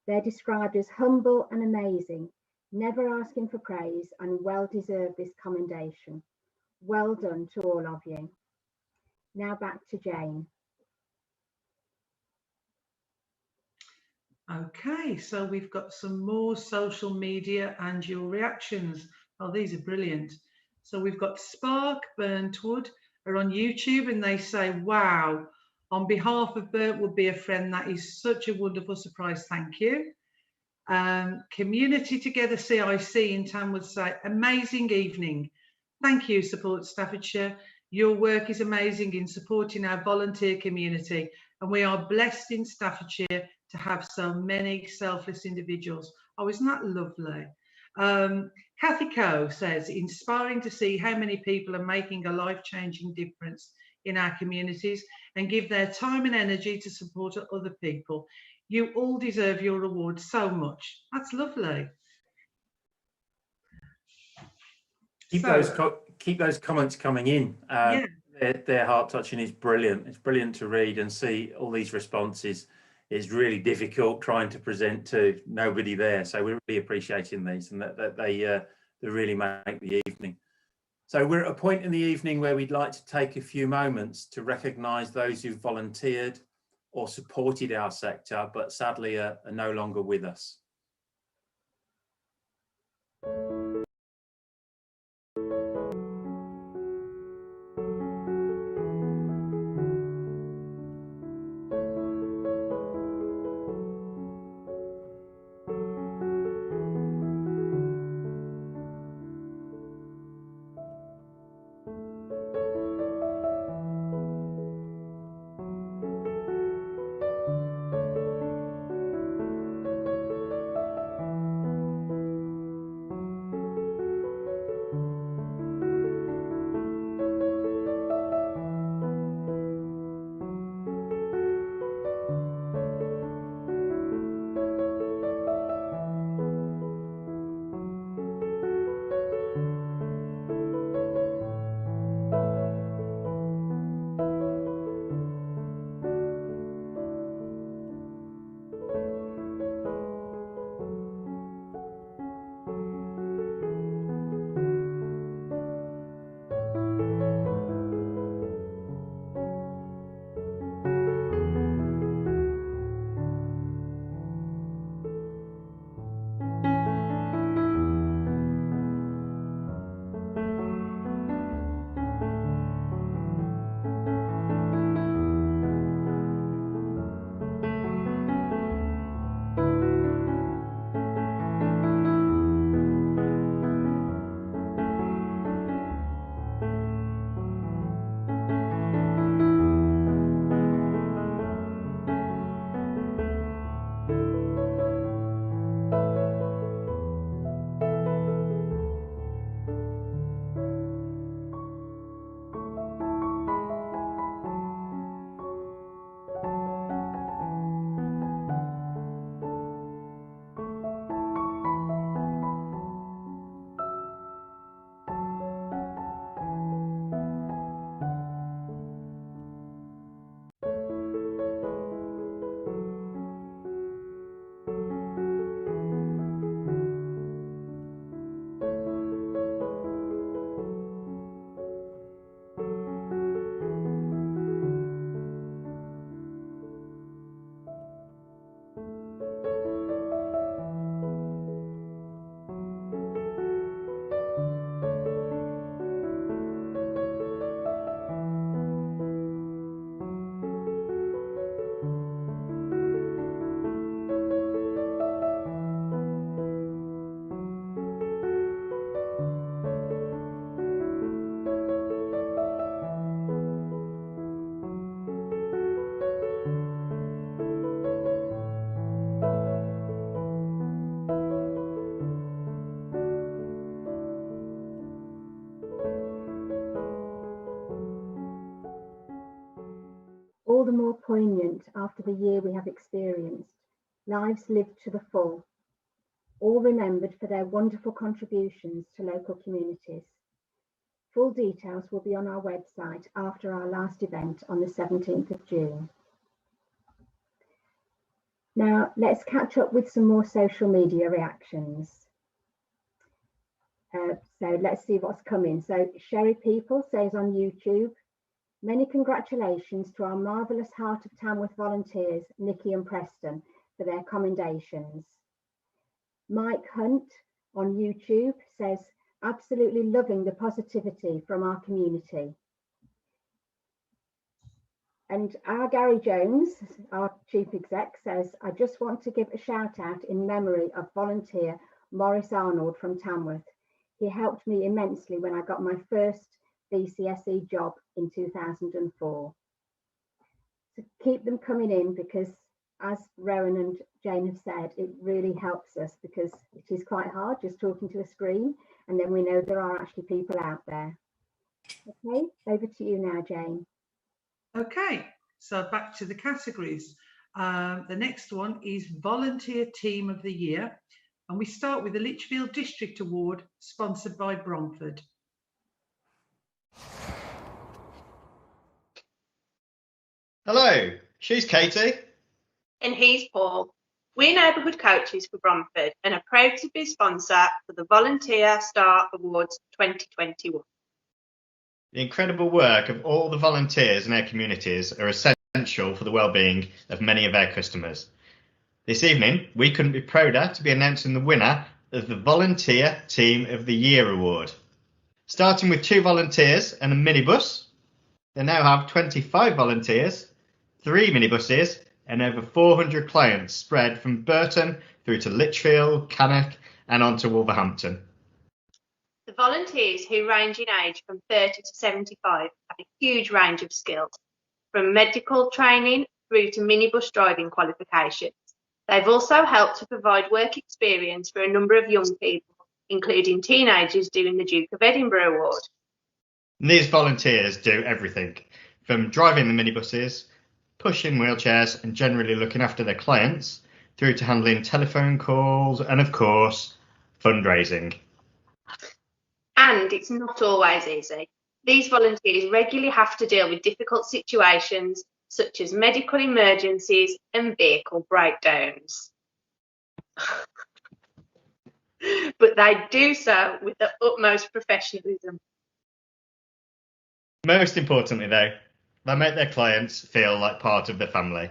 They're described as humble and amazing, never asking for praise, and well deserve this commendation. Well done to all of you. Now back to Jane. Okay, so we've got some more social media and your reactions. Oh, these are brilliant. So we've got Spark Burntwood are on YouTube, and they say, wow, on behalf of Burntwood Be a Friend, that is such a wonderful surprise. Thank you. Community Together CIC in Tamworth say, amazing evening. Thank you, Support Staffordshire. Your work is amazing in supporting our volunteer community, and we are blessed in Staffordshire to have so many selfless individuals. Oh, isn't that lovely? Kathy Coe says, inspiring to see how many people are making a life-changing difference in our communities and give their time and energy to support other people. You all deserve your award so much. That's lovely. Keep those comments coming in. Yeah. Their heart-touching is brilliant. It's brilliant to read and see all these responses. It's really difficult trying to present to nobody there. So we're really appreciating these, and that they really make the evening. So we're at a point in the evening where we'd like to take a few moments to recognise those who've volunteered or supported our sector, but sadly are no longer with us. all the more poignant after the year we have experienced. Lives lived to the full, all remembered for their wonderful contributions to local communities. Full details will be on our website after our last event on the 17th of June. Now, let's catch up with some more social media reactions. So let's see what's coming. So Sherry People says on YouTube, many congratulations to our marvellous Heart of Tamworth volunteers, Nikki and Preston, for their commendations. Mike Hunt on YouTube says, absolutely loving the positivity from our community. And our Gary Jones, our Chief Exec, says, I just want to give a shout out in memory of volunteer Maurice Arnold from Tamworth. He helped me immensely when I got my first BCSE job in 2004. So keep them coming in, because as Rowan and Jane have said, it really helps us, because it is quite hard just talking to a screen, and then we know there are actually people out there. Okay, over to you now, Jane. Okay, so back to the categories. The next one is Volunteer Team of the Year, and we start with the Lichfield District Award, sponsored by Bromford. Hello, she's Katie. And he's Paul. We're neighbourhood coaches for Bromford and are proud to be sponsor for the Volunteer Star Awards 2021. The incredible work of all the volunteers in our communities are essential for the well-being of many of our customers. This evening, we couldn't be prouder to be announcing the winner as the Volunteer Team of the Year Award. Starting with 2 volunteers and a minibus, they now have 25 volunteers, 3 minibuses, and over 400 clients spread from Burton through to Lichfield, Cannock, and on to Wolverhampton. The volunteers, who range in age from 30 to 75, have a huge range of skills, from medical training through to minibus driving qualifications. They've also helped to provide work experience for a number of young people, including teenagers doing the Duke of Edinburgh Award. And these volunteers do everything, from driving the minibuses, pushing wheelchairs and generally looking after their clients, through to handling telephone calls and, of course, fundraising. And it's not always easy. These volunteers regularly have to deal with difficult situations such as medical emergencies and vehicle breakdowns. But they do so with the utmost professionalism. Most importantly, though, they make their clients feel like part of the family,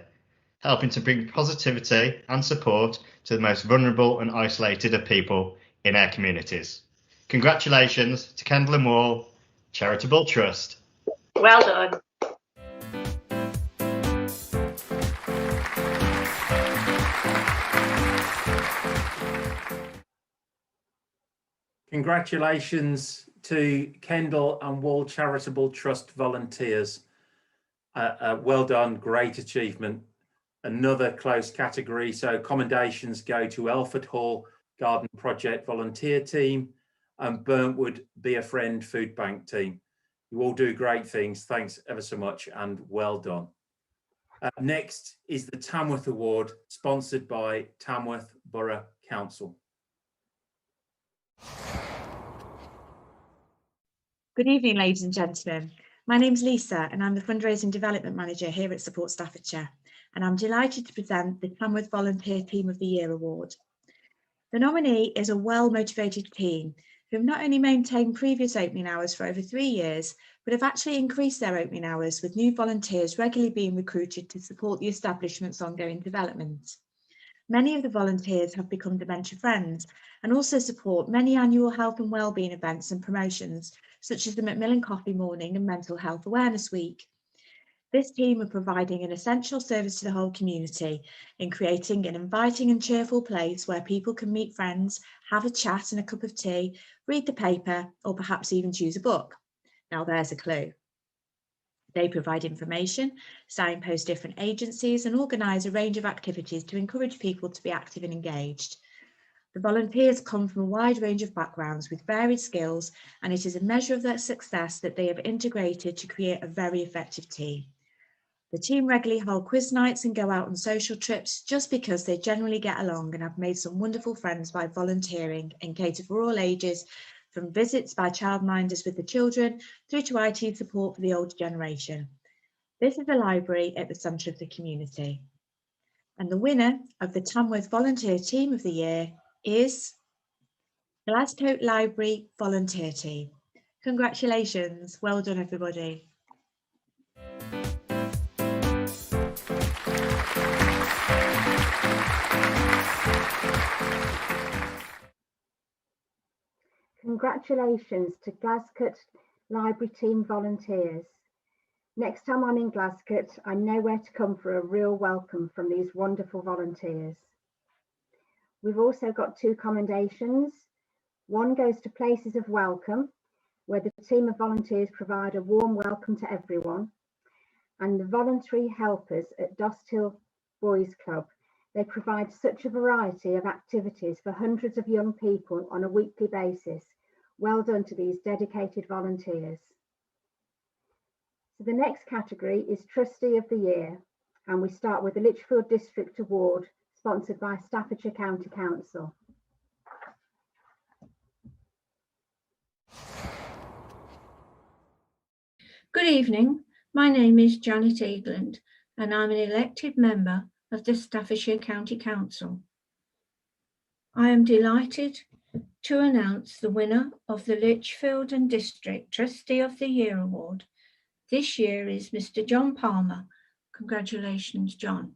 helping to bring positivity and support to the most vulnerable and isolated of people in our communities. Congratulations to Kendall and Wall Charitable Trust. Well done. Congratulations to Kendall and Wall Charitable Trust volunteers. Well done, great achievement. Another close category, so commendations go to Elford Hall Garden Project volunteer team and Burntwood Be a Friend Food Bank team. You all do great things. Thanks ever so much and well done. Next is the Tamworth Award, sponsored by Tamworth Borough Council. Good evening, ladies and gentlemen. My name's Lisa and I'm the Fundraising Development Manager here at Support Staffordshire, and I'm delighted to present the Tamworth Volunteer Team of the Year Award. The nominee is a well-motivated team who have not only maintained previous opening hours for over 3 years, but have actually increased their opening hours, with new volunteers regularly being recruited to support the establishment's ongoing development. Many of the volunteers have become dementia friends and also support many annual health and wellbeing events and promotions, such as the Macmillan Coffee Morning and Mental Health Awareness Week. This team are providing an essential service to the whole community in creating an inviting and cheerful place where people can meet friends, have a chat and a cup of tea, read the paper, or perhaps even choose a book. Now there's a clue. They provide information, signpost different agencies, and organise a range of activities to encourage people to be active and engaged. The volunteers come from a wide range of backgrounds with varied skills, and it is a measure of their success that they have integrated to create a very effective team. The team regularly hold quiz nights and go out on social trips just because they generally get along and have made some wonderful friends by volunteering and cater for all ages, from visits by childminders with the children through to IT support for the older generation. This is a library at the centre of the community. And the winner of the Tamworth Volunteer Team of the Year is Glascote Library Volunteer Team. Congratulations, well done everybody. Congratulations to Glascote Library Team volunteers. Next time I'm in Glascote, I know where to come for a real welcome from these wonderful volunteers. We've also got 2 commendations. One goes to Places of Welcome, where the team of volunteers provide a warm welcome to everyone, and the voluntary helpers at Dost Hill Boys Club. They provide such a variety of activities for hundreds of young people on a weekly basis. Well done to these dedicated volunteers. So the next category is Trustee of the Year, and we start with the Lichfield District Award, sponsored by Staffordshire County Council. Good evening, my name is Janet Eagland and I'm an elected member of the Staffordshire County Council. I am delighted to announce the winner of the Lichfield and District Trustee of the Year Award. This year is Mr. John Palmer. Congratulations, John.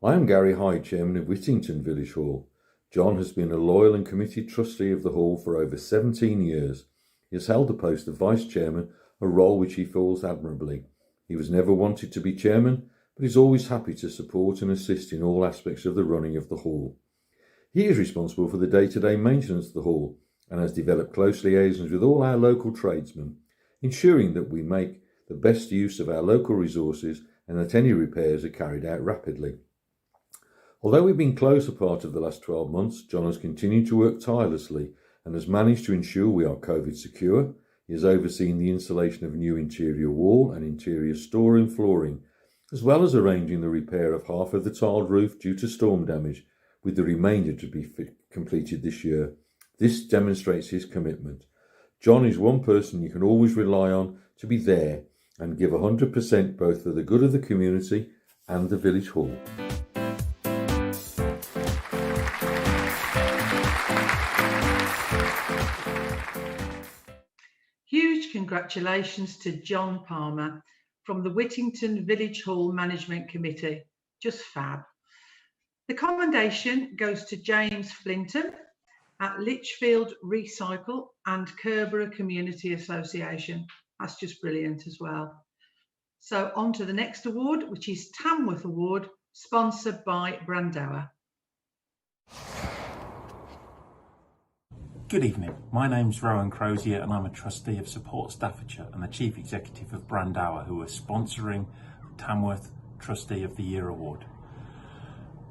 I am Gary Hyde, Chairman of Whittington Village Hall. John has been a loyal and committed trustee of the Hall for over 17 years. He has held the post of Vice Chairman, a role which he fills admirably. He was never wanted to be Chairman, but is always happy to support and assist in all aspects of the running of the Hall. He is responsible for the day-to-day maintenance of the Hall and has developed close liaisons with all our local tradesmen, ensuring that we make the best use of our local resources and that any repairs are carried out rapidly. Although we've been closed a part of the last 12 months, John has continued to work tirelessly and has managed to ensure we are COVID secure. He has overseen the installation of a new interior wall and interior store and flooring, as well as arranging the repair of half of the tiled roof due to storm damage, with the remainder to be completed this year. This demonstrates his commitment. John is one person you can always rely on to be there and give 100% both for the good of the community and the village hall. Huge congratulations to John Palmer from the Whittington Village Hall Management Committee. Just fab. The commendation goes to James Flinton at Lichfield Recycle and Kerborough Community Association. That's just brilliant as well. So on to the next award, which is Tamworth Award, sponsored by Brandauer. Good evening, my name's Rowan Crozier and I'm a trustee of Support Staffordshire and the Chief Executive of Brandauer, who are sponsoring the Tamworth Trustee of the Year Award.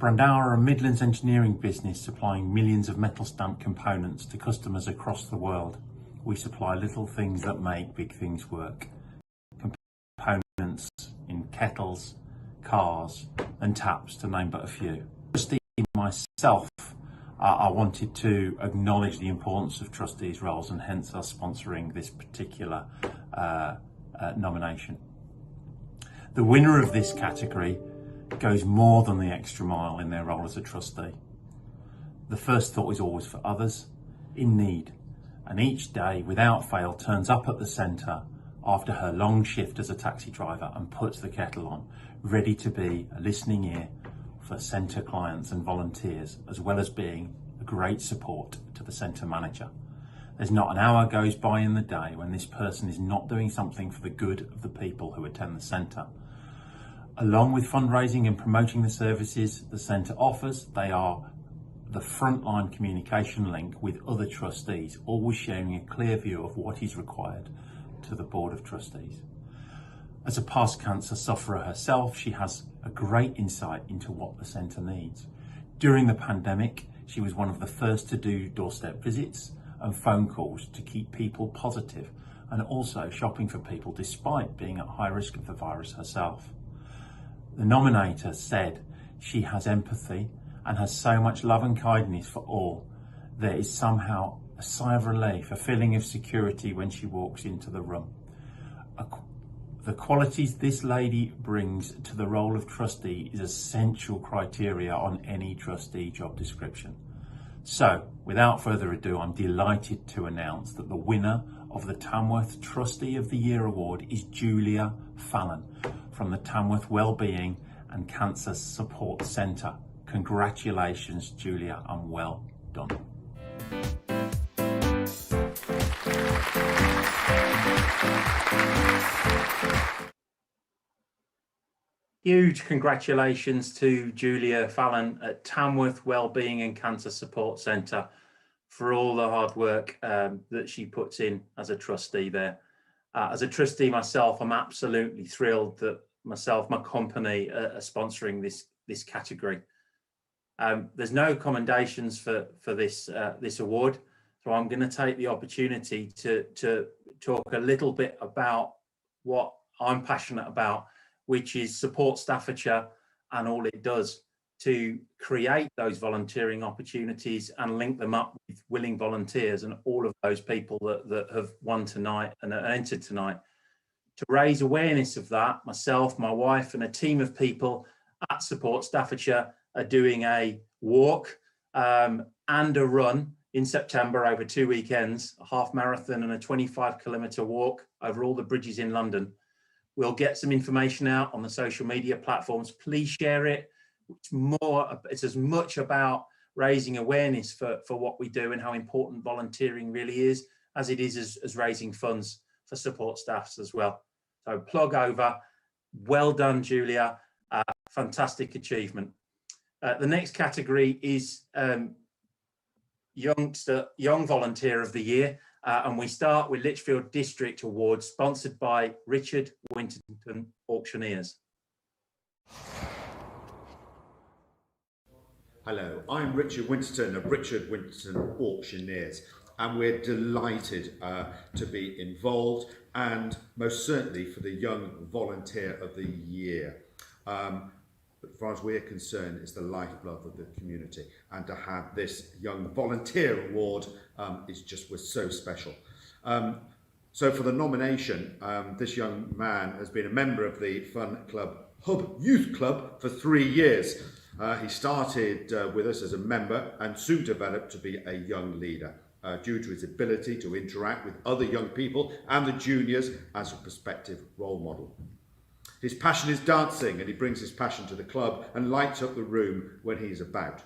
Brandauer are a Midlands engineering business supplying millions of metal stamp components to customers across the world. We supply little things that make big things work. Components in kettles, cars and taps, to name but a few. Trustee myself, I wanted to acknowledge the importance of trustees' roles and hence are sponsoring this particular nomination. The winner of this category goes more than the extra mile in their role as a trustee. The first thought is always for others in need, and each day without fail turns up at the centre after her long shift as a taxi driver and puts the kettle on, ready to be a listening ear for centre clients and volunteers, as well as being a great support to the centre manager. There's not an hour goes by in the day when this person is not doing something for the good of the people who attend the centre. Along with fundraising and promoting the services the centre offers, they are the frontline communication link with other trustees, always sharing a clear view of what is required to the Board of Trustees. As a past cancer sufferer herself, she has a great insight into what the centre needs. During the pandemic, she was one of the first to do doorstep visits and phone calls to keep people positive, and also shopping for people despite being at high risk of the virus herself. The nominator said she has empathy and has so much love and kindness for all. There is somehow a sigh of relief, a feeling of security when she walks into the room. The qualities this lady brings to the role of trustee is essential criteria on any trustee job description. So, without further ado, I'm delighted to announce that the winner of the Tamworth Trustee of the Year Award is Julia Fallon from the Tamworth Wellbeing and Cancer Support Centre. Congratulations, Julia, and well done. Huge congratulations to Julia Fallon at Tamworth Wellbeing and Cancer Support Centre for all the hard work that she puts in as a trustee there. As a trustee myself, I'm absolutely thrilled that myself, my company are sponsoring this category. There's no commendations for this award, so I'm going to take the opportunity to talk a little bit about what I'm passionate about, which is Support Staffordshire and all it does to create those volunteering opportunities and link them up with willing volunteers and all of those people that have won tonight and are entered tonight. To raise awareness of that, myself, my wife and a team of people at Support Staffordshire are doing a walk and a run in September over 2 weekends, a half marathon and a 25-kilometre walk over all the bridges in London. We'll get some information out on the social media platforms. Please share it. It's as much about raising awareness for what we do and how important volunteering really is, as it is as raising funds for support staffs as well. So plug over. Well done, Julia. Fantastic achievement. The next category is Young Volunteer of the Year. And we start with Lichfield District Awards, sponsored by Richard Winterton Auctioneers. Hello, I'm Richard Winterton of Richard Winterton Auctioneers, and we're delighted to be involved, and most certainly for the Young Volunteer of the Year. But as far as we're concerned, it's the lifeblood of the community, and to have this Young Volunteer Award was so special. So for the nomination, this young man has been a member of the Fun Club Hub Youth Club for 3 years. He started with us as a member and soon developed to be a young leader due to his ability to interact with other young people and the juniors as a prospective role model. His passion is dancing, and he brings his passion to the club and lights up the room when he's about.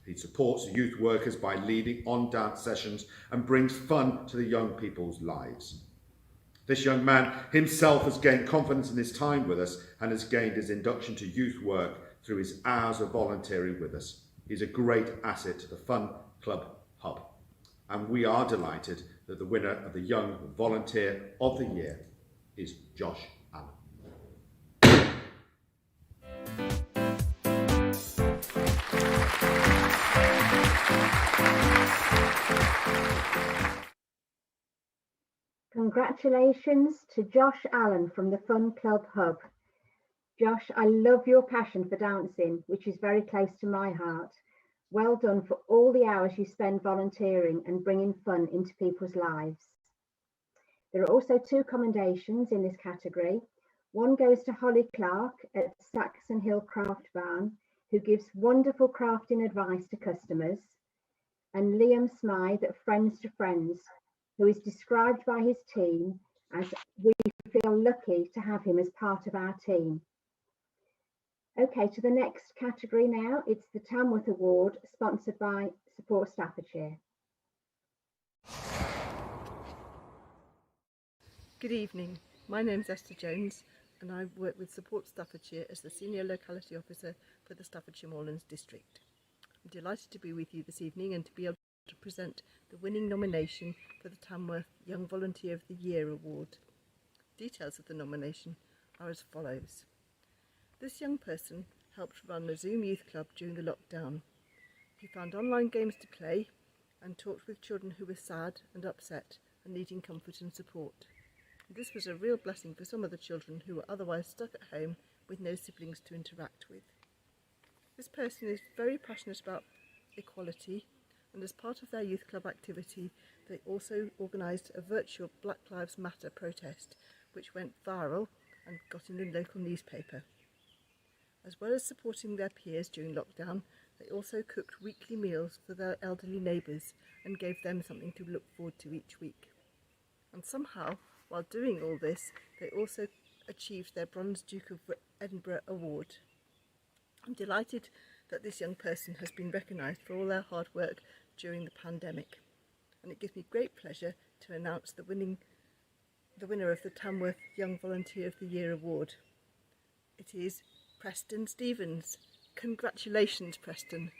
He supports youth workers by leading on dance sessions and brings fun to the young people's lives. This young man himself has gained confidence in his time with us and has gained his induction to youth work through his hours of volunteering with us. He's a great asset to the Fun Club Hub. And we are delighted that the winner of the Young Volunteer of the Year is Josh Allen. Congratulations to Josh Allen from the Fun Club Hub. Josh, I love your passion for dancing, which is very close to my heart. Well done for all the hours you spend volunteering and bringing fun into people's lives. There are also 2 commendations in this category. One goes to Holly Clark at Saxon Hill Craft Barn, who gives wonderful crafting advice to customers, and Liam Smythe at Friends to Friends, who is described by his team as we feel lucky to have him as part of our team. Okay, to the next category now. It's the Tamworth Award, sponsored by Support Staffordshire. Good evening. My name's Esther Jones, and I work with Support Staffordshire as the Senior Locality Officer for the Staffordshire Moorlands District. I'm delighted to be with you this evening and to be able to present the winning nomination for the Tamworth Young Volunteer of the Year Award. Details of the nomination are as follows. This young person helped run a Zoom youth club during the lockdown. He found online games to play and talked with children who were sad and upset and needing comfort and support. This was a real blessing for some of the children who were otherwise stuck at home with no siblings to interact with. This person is very passionate about equality, and as part of their youth club activity, they also organised a virtual Black Lives Matter protest, which went viral and got in the local newspaper. As well as supporting their peers during lockdown, they also cooked weekly meals for their elderly neighbours and gave them something to look forward to each week. And somehow, while doing all this, they also achieved their Bronze Duke of Edinburgh Award. I'm delighted that this young person has been recognised for all their hard work during the pandemic, and it gives me great pleasure to announce the winner of the Tamworth Young Volunteer of the Year Award. It is Preston Stevens. Congratulations, Preston.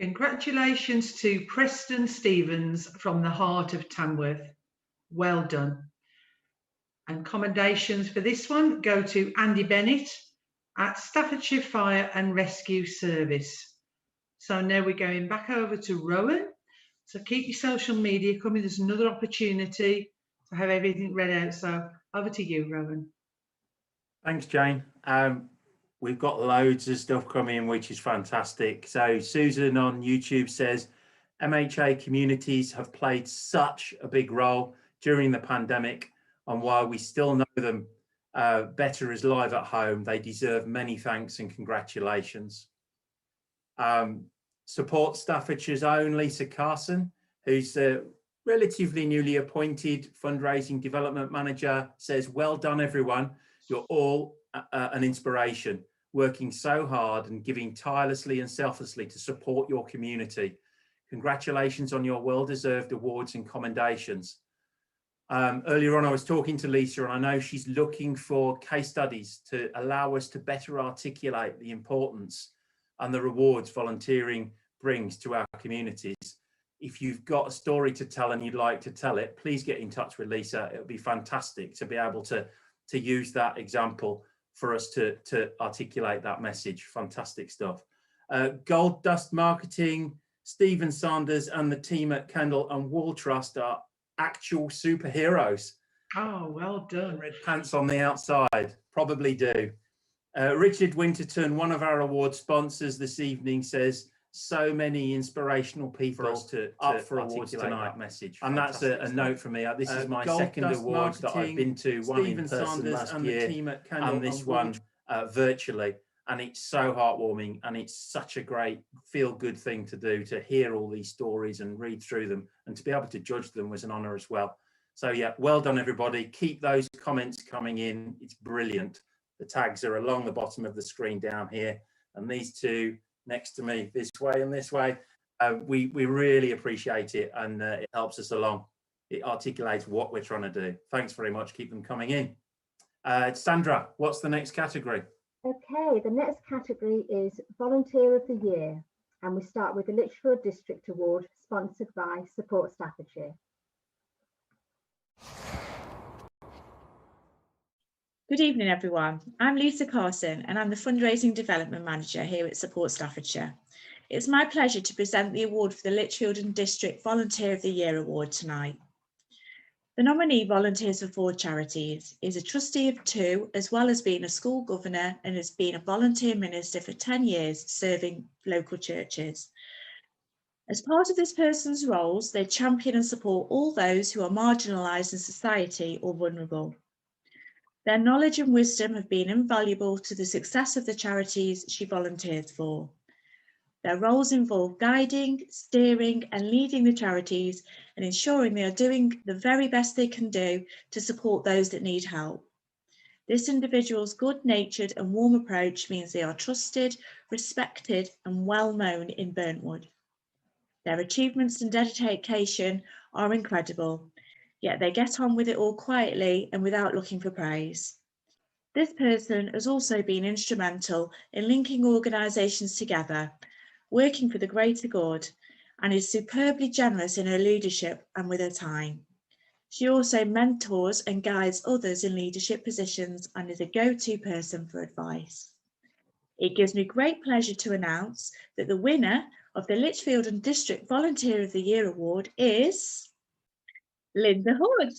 Congratulations to Preston Stevens from the heart of Tamworth. Well done. And commendations for this one go to Andy Bennett at Staffordshire Fire and Rescue Service. So now we're going back over to Rowan. So keep your social media coming. There's another opportunity to have everything read out. So over to you, Rowan. Thanks, Jane. We've got loads of stuff coming, which is fantastic. So Susan on YouTube says, MHA communities have played such a big role during the pandemic, and while we still know them better as live at home, they deserve many thanks and congratulations. Support Staffordshire's own Lisa Carson, who's relatively newly appointed fundraising development manager says, well done everyone, you're all an inspiration, working so hard and giving tirelessly and selflessly to support your community. Congratulations on your well-deserved awards and commendations. Earlier on I was talking to Lisa, and I know she's looking for case studies to allow us to better articulate the importance and the rewards volunteering brings to our communities. If you've got a story to tell and you'd like to tell it, please get in touch with Lisa. It would be fantastic to be able to use that example for us to articulate that message. Fantastic stuff. Gold Dust Marketing, Stephen Sanders and the team at Kendall and Wall Trust are actual superheroes. Oh, well done. Red pants on the outside, probably do. Richard Winterton, one of our award sponsors this evening, says, so many inspirational people for us to up for awards tonight message. And that's a note for me. This is my second award that I've been to, one in person last year and this one virtually. And it's so heartwarming, and it's such a great feel-good thing to do, to hear all these stories and read through them, and to be able to judge them was an honour as well. So yeah, well done everybody. Keep those comments coming in. It's brilliant. The tags are along the bottom of the screen down here, and these two next to me, this way and this way, we really appreciate it, and it helps us along. It articulates what we're trying to do. Thanks very much. Keep them coming in. Sandra, what's the next category? Okay, the next category is Volunteer of the Year, and we start with the Lichfield District Award, sponsored by Support Staffordshire. Good evening, everyone. I'm Lisa Carson, and I'm the Fundraising Development Manager here at Support Staffordshire. It's my pleasure to present the award for the Lichfield and District Volunteer of the Year Award tonight. The nominee volunteers for 4 charities, is a trustee of 2, as well as being a school governor, and has been a volunteer minister for 10 years, serving local churches. As part of this person's roles, they champion and support all those who are marginalised in society or vulnerable. Their knowledge and wisdom have been invaluable to the success of the charities she volunteers for. Their roles involve guiding, steering and leading the charities and ensuring they are doing the very best they can do to support those that need help. This individual's good-natured and warm approach means they are trusted, respected and well known in Burntwood. Their achievements and dedication are incredible, yet they get on with it all quietly and without looking for praise. This person has also been instrumental in linking organisations together, working for the greater good, and is superbly generous in her leadership and with her time. She also mentors and guides others in leadership positions and is a go-to person for advice. It gives me great pleasure to announce that the winner of the Lichfield and District Volunteer of the Year Award is Linda Hood.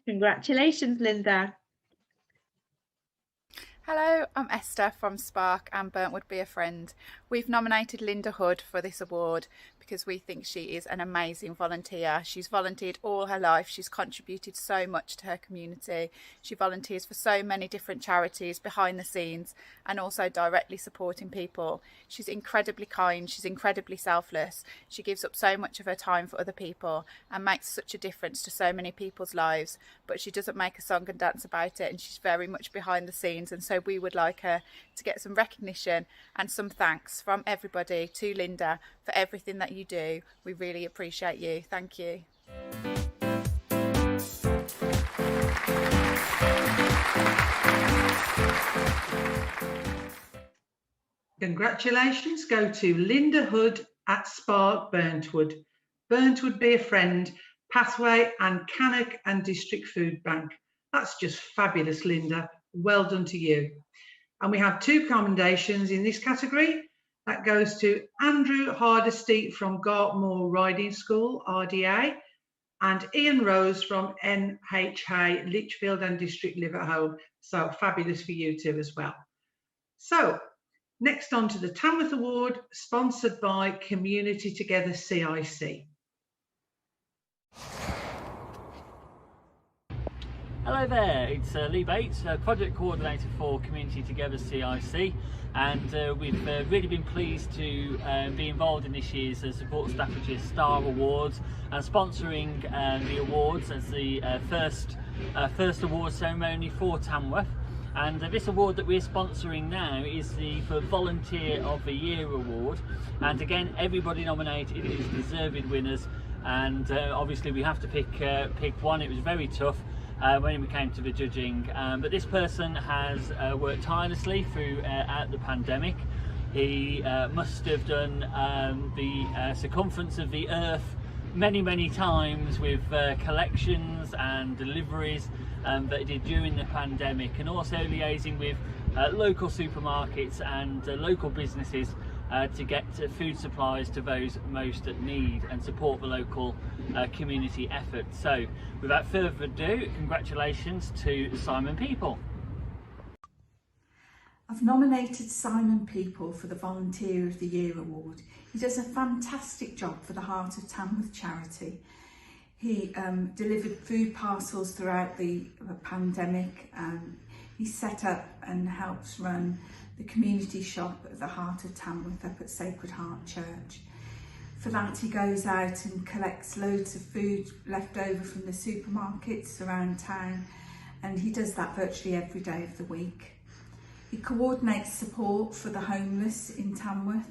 Congratulations, Linda. Hello, I'm Esther from Spark and Burntwood Be a Friend. We've nominated Linda Hood for this award because we think she is an amazing volunteer. She's volunteered all her life. She's contributed so much to her community. She volunteers for so many different charities behind the scenes and also directly supporting people. She's incredibly kind. She's incredibly selfless. She gives up so much of her time for other people and makes such a difference to so many people's lives. But she doesn't make a song and dance about it, and she's very much behind the scenes. And so we would like her to get some recognition and some thanks from everybody to Linda for everything that you do. We really appreciate you. Thank you. Congratulations go to Linda Hood at Spark Burntwood, Burntwood Be a Friend, Pathway and Cannock and District Food Bank. That's just fabulous, Linda. Well done to you. And we have 2 commendations in this category. That goes to Andrew Hardesty from Gartmore Riding School, RDA, and Ian Rose from NHA, Lichfield and District Live at Home. So fabulous for you too as well. So next on to the Tamworth Award, sponsored by Community Together CIC. Hello there, it's Lee Bates, Project Coordinator for Community Together CIC, and we've really been pleased to be involved in this year's Support Staffordshire Star Awards and sponsoring the awards as the first award ceremony for Tamworth. And this award that we're sponsoring now is the Volunteer of the Year award, and again everybody nominated is deserving winners, and obviously we have to pick one. It was very tough when it came to the judging, but this person has worked tirelessly throughout the pandemic. He must have done the circumference of the earth many times with collections and deliveries that he did during the pandemic, and also liaising with local supermarkets and local businesses to get food supplies to those most at need and support the local community effort. So without further ado, congratulations to Simon People. I've nominated Simon People for the Volunteer of the Year award. He does a fantastic job for the Heart of Tamworth charity. He delivered food parcels throughout the pandemic. He set up and helps run the community shop at the Heart of Tamworth up at Sacred Heart Church. For that, he goes out and collects loads of food left over from the supermarkets around town, and he does that virtually every day of the week. He coordinates support for the homeless in Tamworth,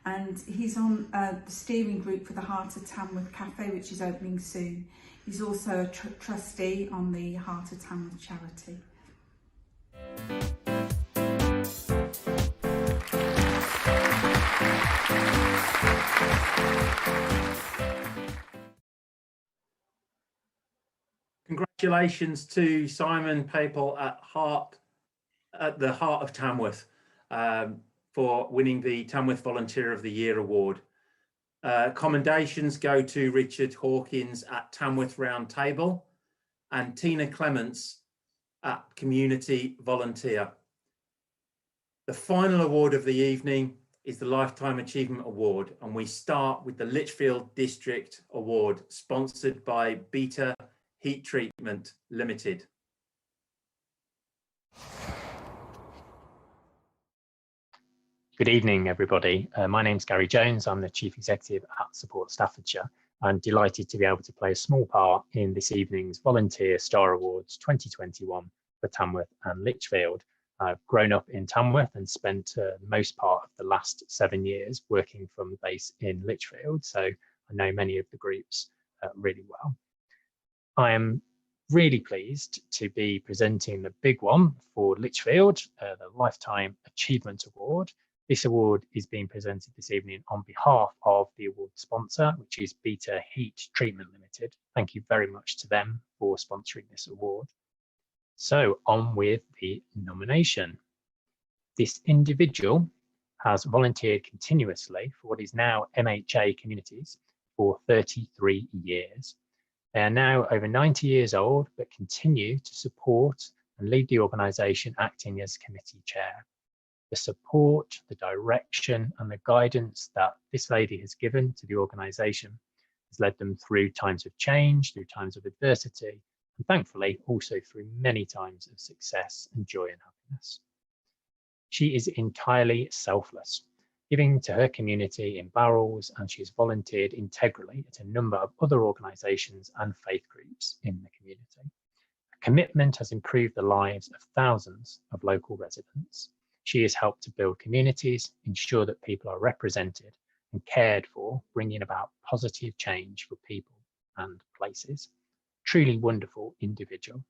and he's on the steering group for the Heart of Tamworth Cafe, which is opening soon. He's also a trustee on the Heart of Tamworth charity. Congratulations to Simon Papel at the Heart of Tamworth for winning the Tamworth Volunteer of the Year award. Commendations go to Richard Hawkins at Tamworth Round Table and Tina Clements at Community Volunteer. The final award of the evening is the Lifetime Achievement Award, and we start with the Lichfield District Award, sponsored by Beta Heat Treatment Limited. Good evening, everybody. My name's Gary Jones. I'm the Chief Executive at Support Staffordshire. I'm delighted to be able to play a small part in this evening's Volunteer Star Awards 2021 for Tamworth and Lichfield. I've grown up in Tamworth and spent most part of the last 7 years working from base in Lichfield, so I know many of the groups really well. I am really pleased to be presenting the big one for Lichfield, the Lifetime Achievement Award. This award is being presented this evening on behalf of the award sponsor, which is Beta Heat Treatment Limited. Thank you very much to them for sponsoring this award. So on with the nomination. This individual has volunteered continuously for what is now MHA Communities for 33 years. They are now over 90 years old, but continue to support and lead the organisation, acting as committee chair. The support, the direction and the guidance that this lady has given to the organisation has led them through times of change, through times of adversity, and thankfully also through many times of success and joy and happiness. She is entirely selfless, giving to her community in barrels, and she has volunteered integrally at a number of other organisations and faith groups in the community. Her commitment has improved the lives of thousands of local residents. She has helped to build communities, ensure that people are represented and cared for, bringing about positive change for people and places. Truly wonderful individual.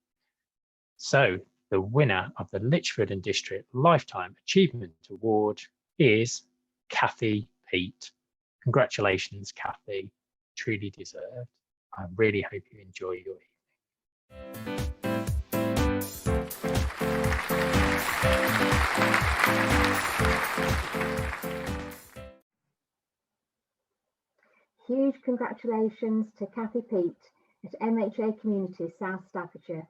So the winner of the Lichfield and District Lifetime Achievement Award is Kathy Peat. Congratulations, Kathy. Truly deserved. I really hope you enjoy your evening. Huge congratulations to Kathy Peat at MHA Communities, South Staffordshire,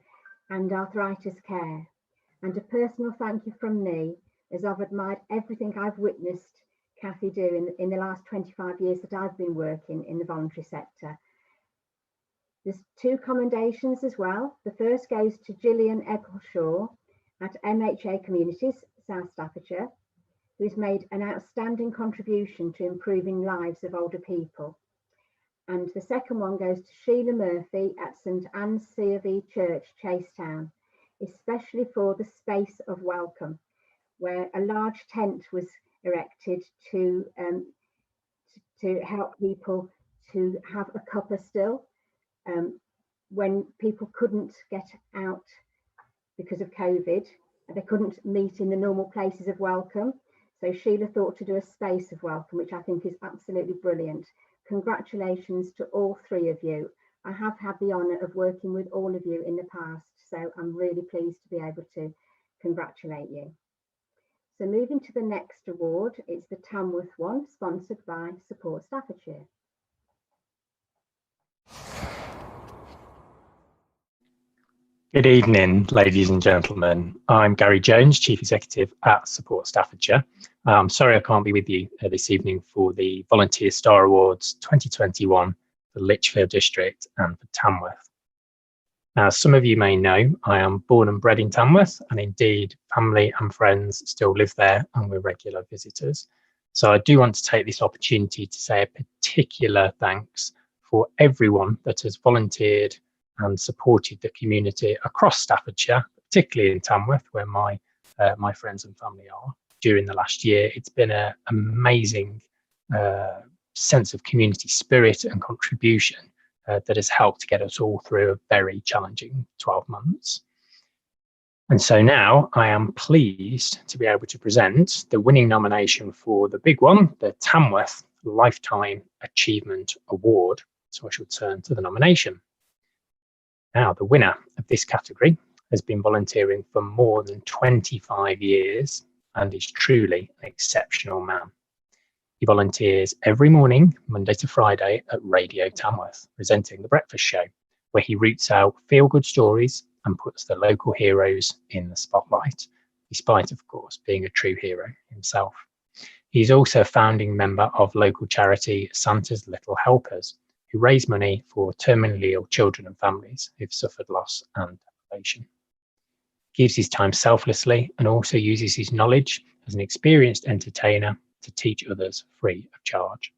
and Arthritis Care. And a personal thank you from me, as I've admired everything I've witnessed Kathy do in the last 25 years that I've been working in the voluntary sector. There's 2 commendations as well. The first goes to Gillian Eccleshaw at MHA Communities, South Staffordshire, who's made an outstanding contribution to improving lives of older people. And the second one goes to Sheila Murphy at St Anne's COV Church, Chasetown, especially for the space of welcome, where a large tent was erected to help people to have a cuppa still when people couldn't get out because of COVID. They couldn't meet in the normal places of welcome. So Sheila thought to do a space of welcome, which I think is absolutely brilliant. Congratulations to all 3 of you. I have had the honour of working with all of you in the past, so I'm really pleased to be able to congratulate you. So moving to the next award, it's the Tamworth one, sponsored by Support Staffordshire. Good evening, ladies and gentlemen. I'm Gary Jones, Chief Executive at Support Staffordshire. I'm sorry I can't be with you this evening for the Volunteer Star Awards 2021 for Lichfield District and for Tamworth. Now, as some of you may know, I am born and bred in Tamworth, and indeed family and friends still live there and we're regular visitors. So I do want to take this opportunity to say a particular thanks for everyone that has volunteered and supported the community across Staffordshire, particularly in Tamworth, where my friends and family are. During the last year, it's been an amazing sense of community spirit and contribution that has helped to get us all through a very challenging 12 months. And so now I am pleased to be able to present the winning nomination for the big one, the Tamworth Lifetime Achievement Award. So I shall turn to the nomination. Now, the winner of this category has been volunteering for more than 25 years and is truly an exceptional man. He volunteers every morning, Monday to Friday, at Radio Tamworth, presenting The Breakfast Show, where he roots out feel-good stories and puts the local heroes in the spotlight, despite, of course, being a true hero himself. He's also a founding member of local charity Santa's Little Helpers, who raise money for terminally ill children and families who've suffered loss and deprivation. He gives his time selflessly and also uses his knowledge as an experienced entertainer to teach others free of charge.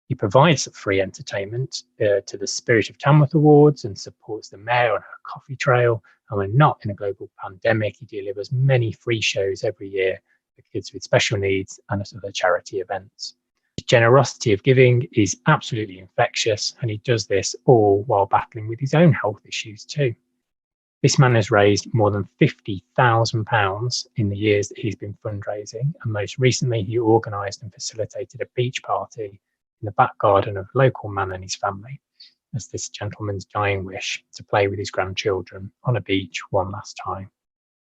He provides free entertainment to the Spirit of Tamworth Awards and supports the Mayor on her coffee trail. And when not in a global pandemic, he delivers many free shows every year for kids with special needs and at other charity events. His generosity of giving is absolutely infectious, and he does this all while battling with his own health issues too. This man has raised more than £50,000 in the years that he's been fundraising, and most recently he organised and facilitated a beach party in the back garden of a local man and his family, as this gentleman's dying wish to play with his grandchildren on a beach one last time.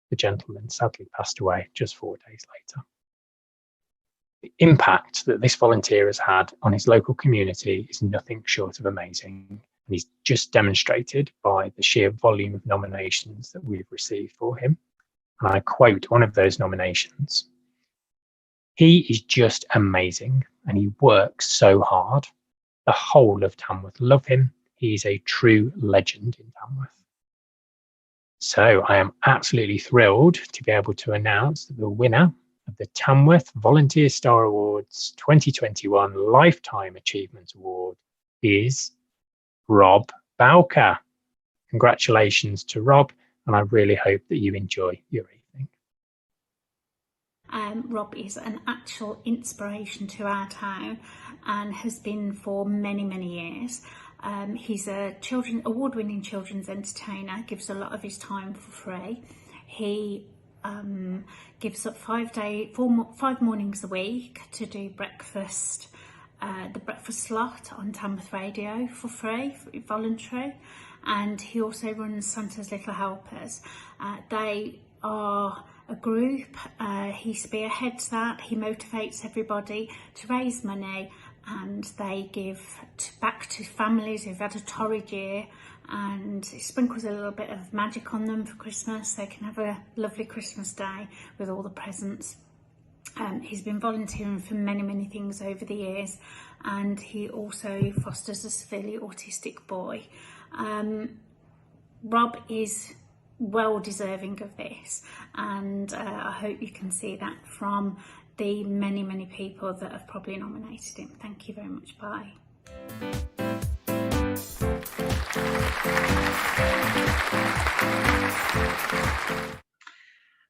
The gentleman sadly passed away just 4 days later. The impact that this volunteer has had on his local community is nothing short of amazing, and he's just demonstrated by the sheer volume of nominations that we've received for him. And I quote one of those nominations: "He is just amazing and he works so hard. The whole of Tamworth love him. He is a true legend in Tamworth." So I am absolutely thrilled to be able to announce that the winner of the Tamworth Volunteer Star Awards 2021 Lifetime Achievement Award is Rob Bowker. Congratulations to Rob, and I really hope that you enjoy your evening. Rob is an actual inspiration to our town and has been for many, many years. He's a award-winning children's entertainer, gives a lot of his time for free. He gives up 5 mornings a week to do breakfast, the breakfast slot on Tamworth Radio for free, voluntary, and he also runs Santa's Little Helpers. They are a group. He spearheads that. He motivates everybody to raise money, and they give back to families who've had a torrid year, and it sprinkles a little bit of magic on them for Christmas. They can have a lovely Christmas day with all the presents. He's been volunteering for many things over the years, and he also fosters a severely autistic boy. Rob is well deserving of this, and I hope you can see that from the many people that have probably nominated him. Thank you very much. Bye.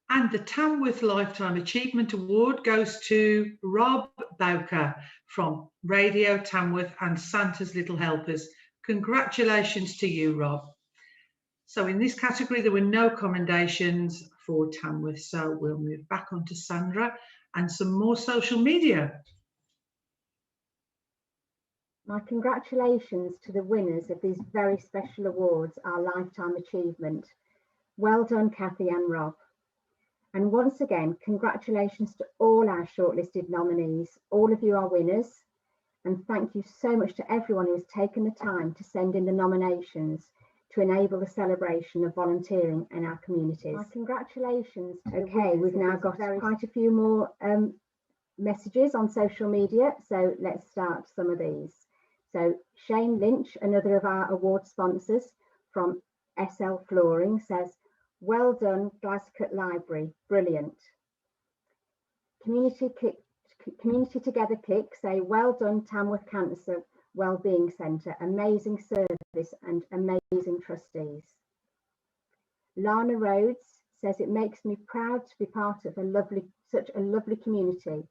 And the Tamworth Lifetime Achievement Award goes to Rob Bowker from Radio Tamworth and Santa's Little Helpers. Congratulations to you, Rob. So in this category, there were no commendations for Tamworth. So we'll move back on to Sandra and some more social media. My congratulations to the winners of these very special awards, our Lifetime Achievement. Well done, Kathy and Rob. And once again, congratulations to all our shortlisted nominees. All of you are winners. And thank you so much to everyone who has taken the time to send in the nominations to enable the celebration of volunteering in our communities. My congratulations to we've now got quite a few more messages on social media. So let's start some of these. So Shane Lynch, another of our award sponsors from SL Flooring, says, "Well done, Glasgow Library, brilliant." Community Together Kick say, "Well done, Tamworth Cancer Wellbeing Centre, amazing service and amazing trustees." Lana Rhodes says, "It makes me proud to be part of such a lovely community.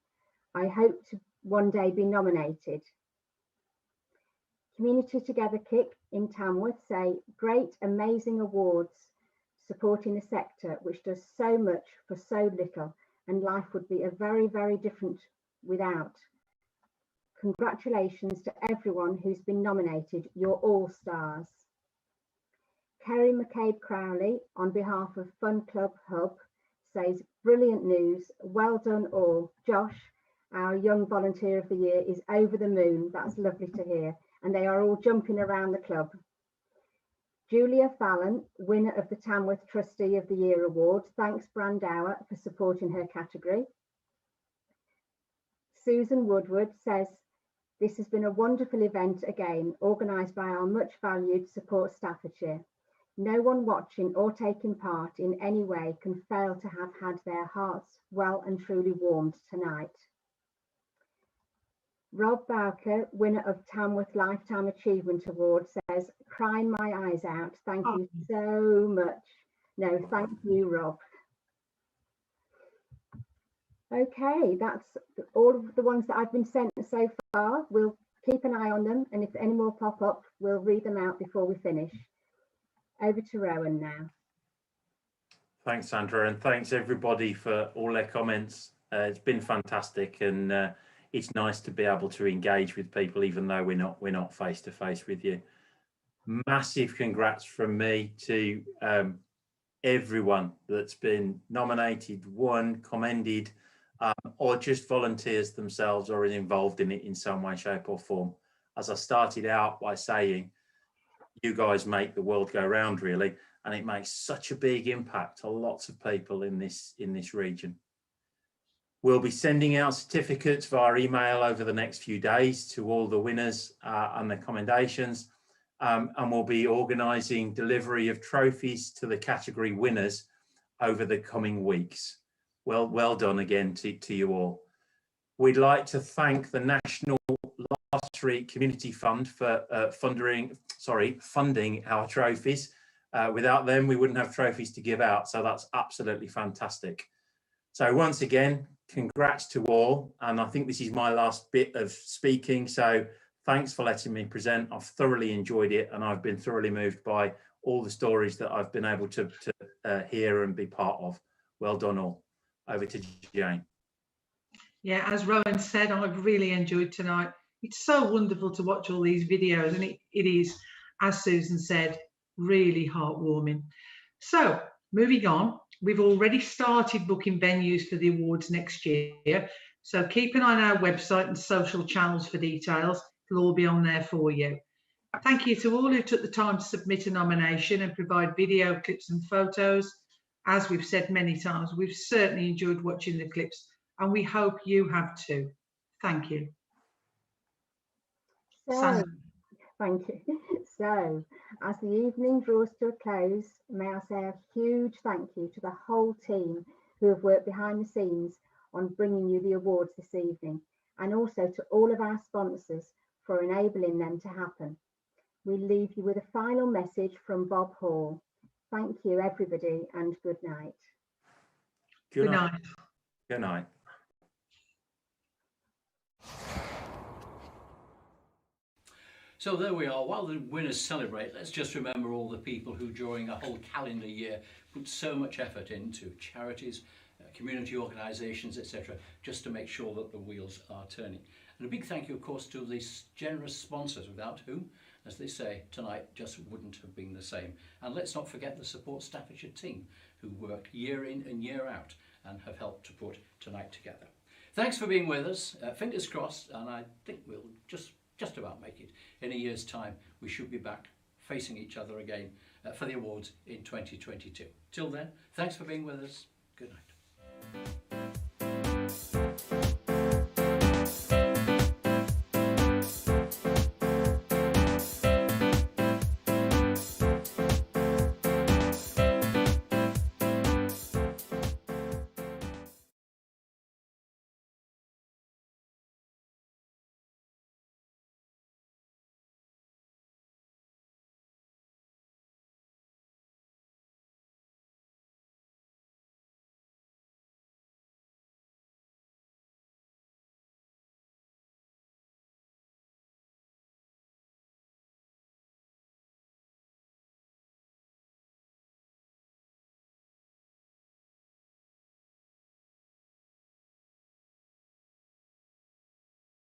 I hope to one day be nominated." Community Together Kick in Tamworth say, "Great, amazing awards supporting a sector which does so much for so little, and life would be a very different without. Congratulations to everyone who's been nominated. You're all stars." Kerry McCabe Crowley, on behalf of Fun Club Hub, says, "Brilliant news. Well done all. Josh, our Young Volunteer of the Year, is over the moon." That's lovely to hear. And they are all jumping around the club. Julia Fallon, winner of the Tamworth Trustee of the Year Award, thanks Brandauer for supporting her category. Susan Woodward says, "This has been a wonderful event again, organised by our much valued Support Staffordshire. No one watching or taking part in any way can fail to have had their hearts well and truly warmed tonight." Rob Bowker, winner of Tamworth Lifetime Achievement Award, says, "Crying my eyes out. Thank you so much." No, thank you, Rob. Okay, that's all of the ones that I've been sent so far. We'll keep an eye on them, and if any more pop up, we'll read them out before we finish. Over to Rowan now. Thanks, Sandra, and thanks everybody for all their comments. It's been fantastic, and it's nice to be able to engage with people, even though we're not face to face with you. Massive congrats from me to everyone that's been nominated, won, commended, or just volunteers themselves or is involved in it in some way, shape or form. As I started out by saying, you guys make the world go round, really, and it makes such a big impact to lots of people in this region. We'll be sending out certificates via email over the next few days to all the winners and the commendations, and we'll be organising delivery of trophies to the category winners over the coming weeks. Well done again to you all. We'd like to thank the National Lottery Community Fund for funding our trophies. Without them, we wouldn't have trophies to give out, so that's absolutely fantastic. So once again, congrats to all, and I think this is my last bit of speaking, so thanks for letting me present. I've thoroughly enjoyed it, and I've been thoroughly moved by all the stories that I've been able to hear and be part of. Well done all. Over to Jane. Yeah, as Rowan said, I've really enjoyed tonight. It's so wonderful to watch all these videos, and it is, as Susan said, really heartwarming. So moving on, we've already started booking venues for the awards next year, so keep an eye on our website and social channels for details. It'll all be on there for you. Thank you to all who took the time to submit a nomination and provide video clips and photos. As we've said many times, we've certainly enjoyed watching the clips and we hope you have too. Thank you. So, thank you. So, as the evening draws to a close, may I say a huge thank you to the whole team who have worked behind the scenes on bringing you the awards this evening, and also to all of our sponsors for enabling them to happen. We leave you with a final message from Bob Hall. Thank you, everybody, and good night. Good night. Good night. So there we are. While the winners celebrate, let's just remember all the people who during a whole calendar year put so much effort into charities, community organisations, etc., just to make sure that the wheels are turning. And a big thank you, of course, to these generous sponsors, without whom, as they say, tonight just wouldn't have been the same. And let's not forget the Support Staffordshire team, who worked year in and year out and have helped to put tonight together. Thanks for being with us. Fingers crossed, and I think we'll just about make it. In a year's time, we should be back facing each other again for the awards in 2022. Till then, thanks for being with us. Good night.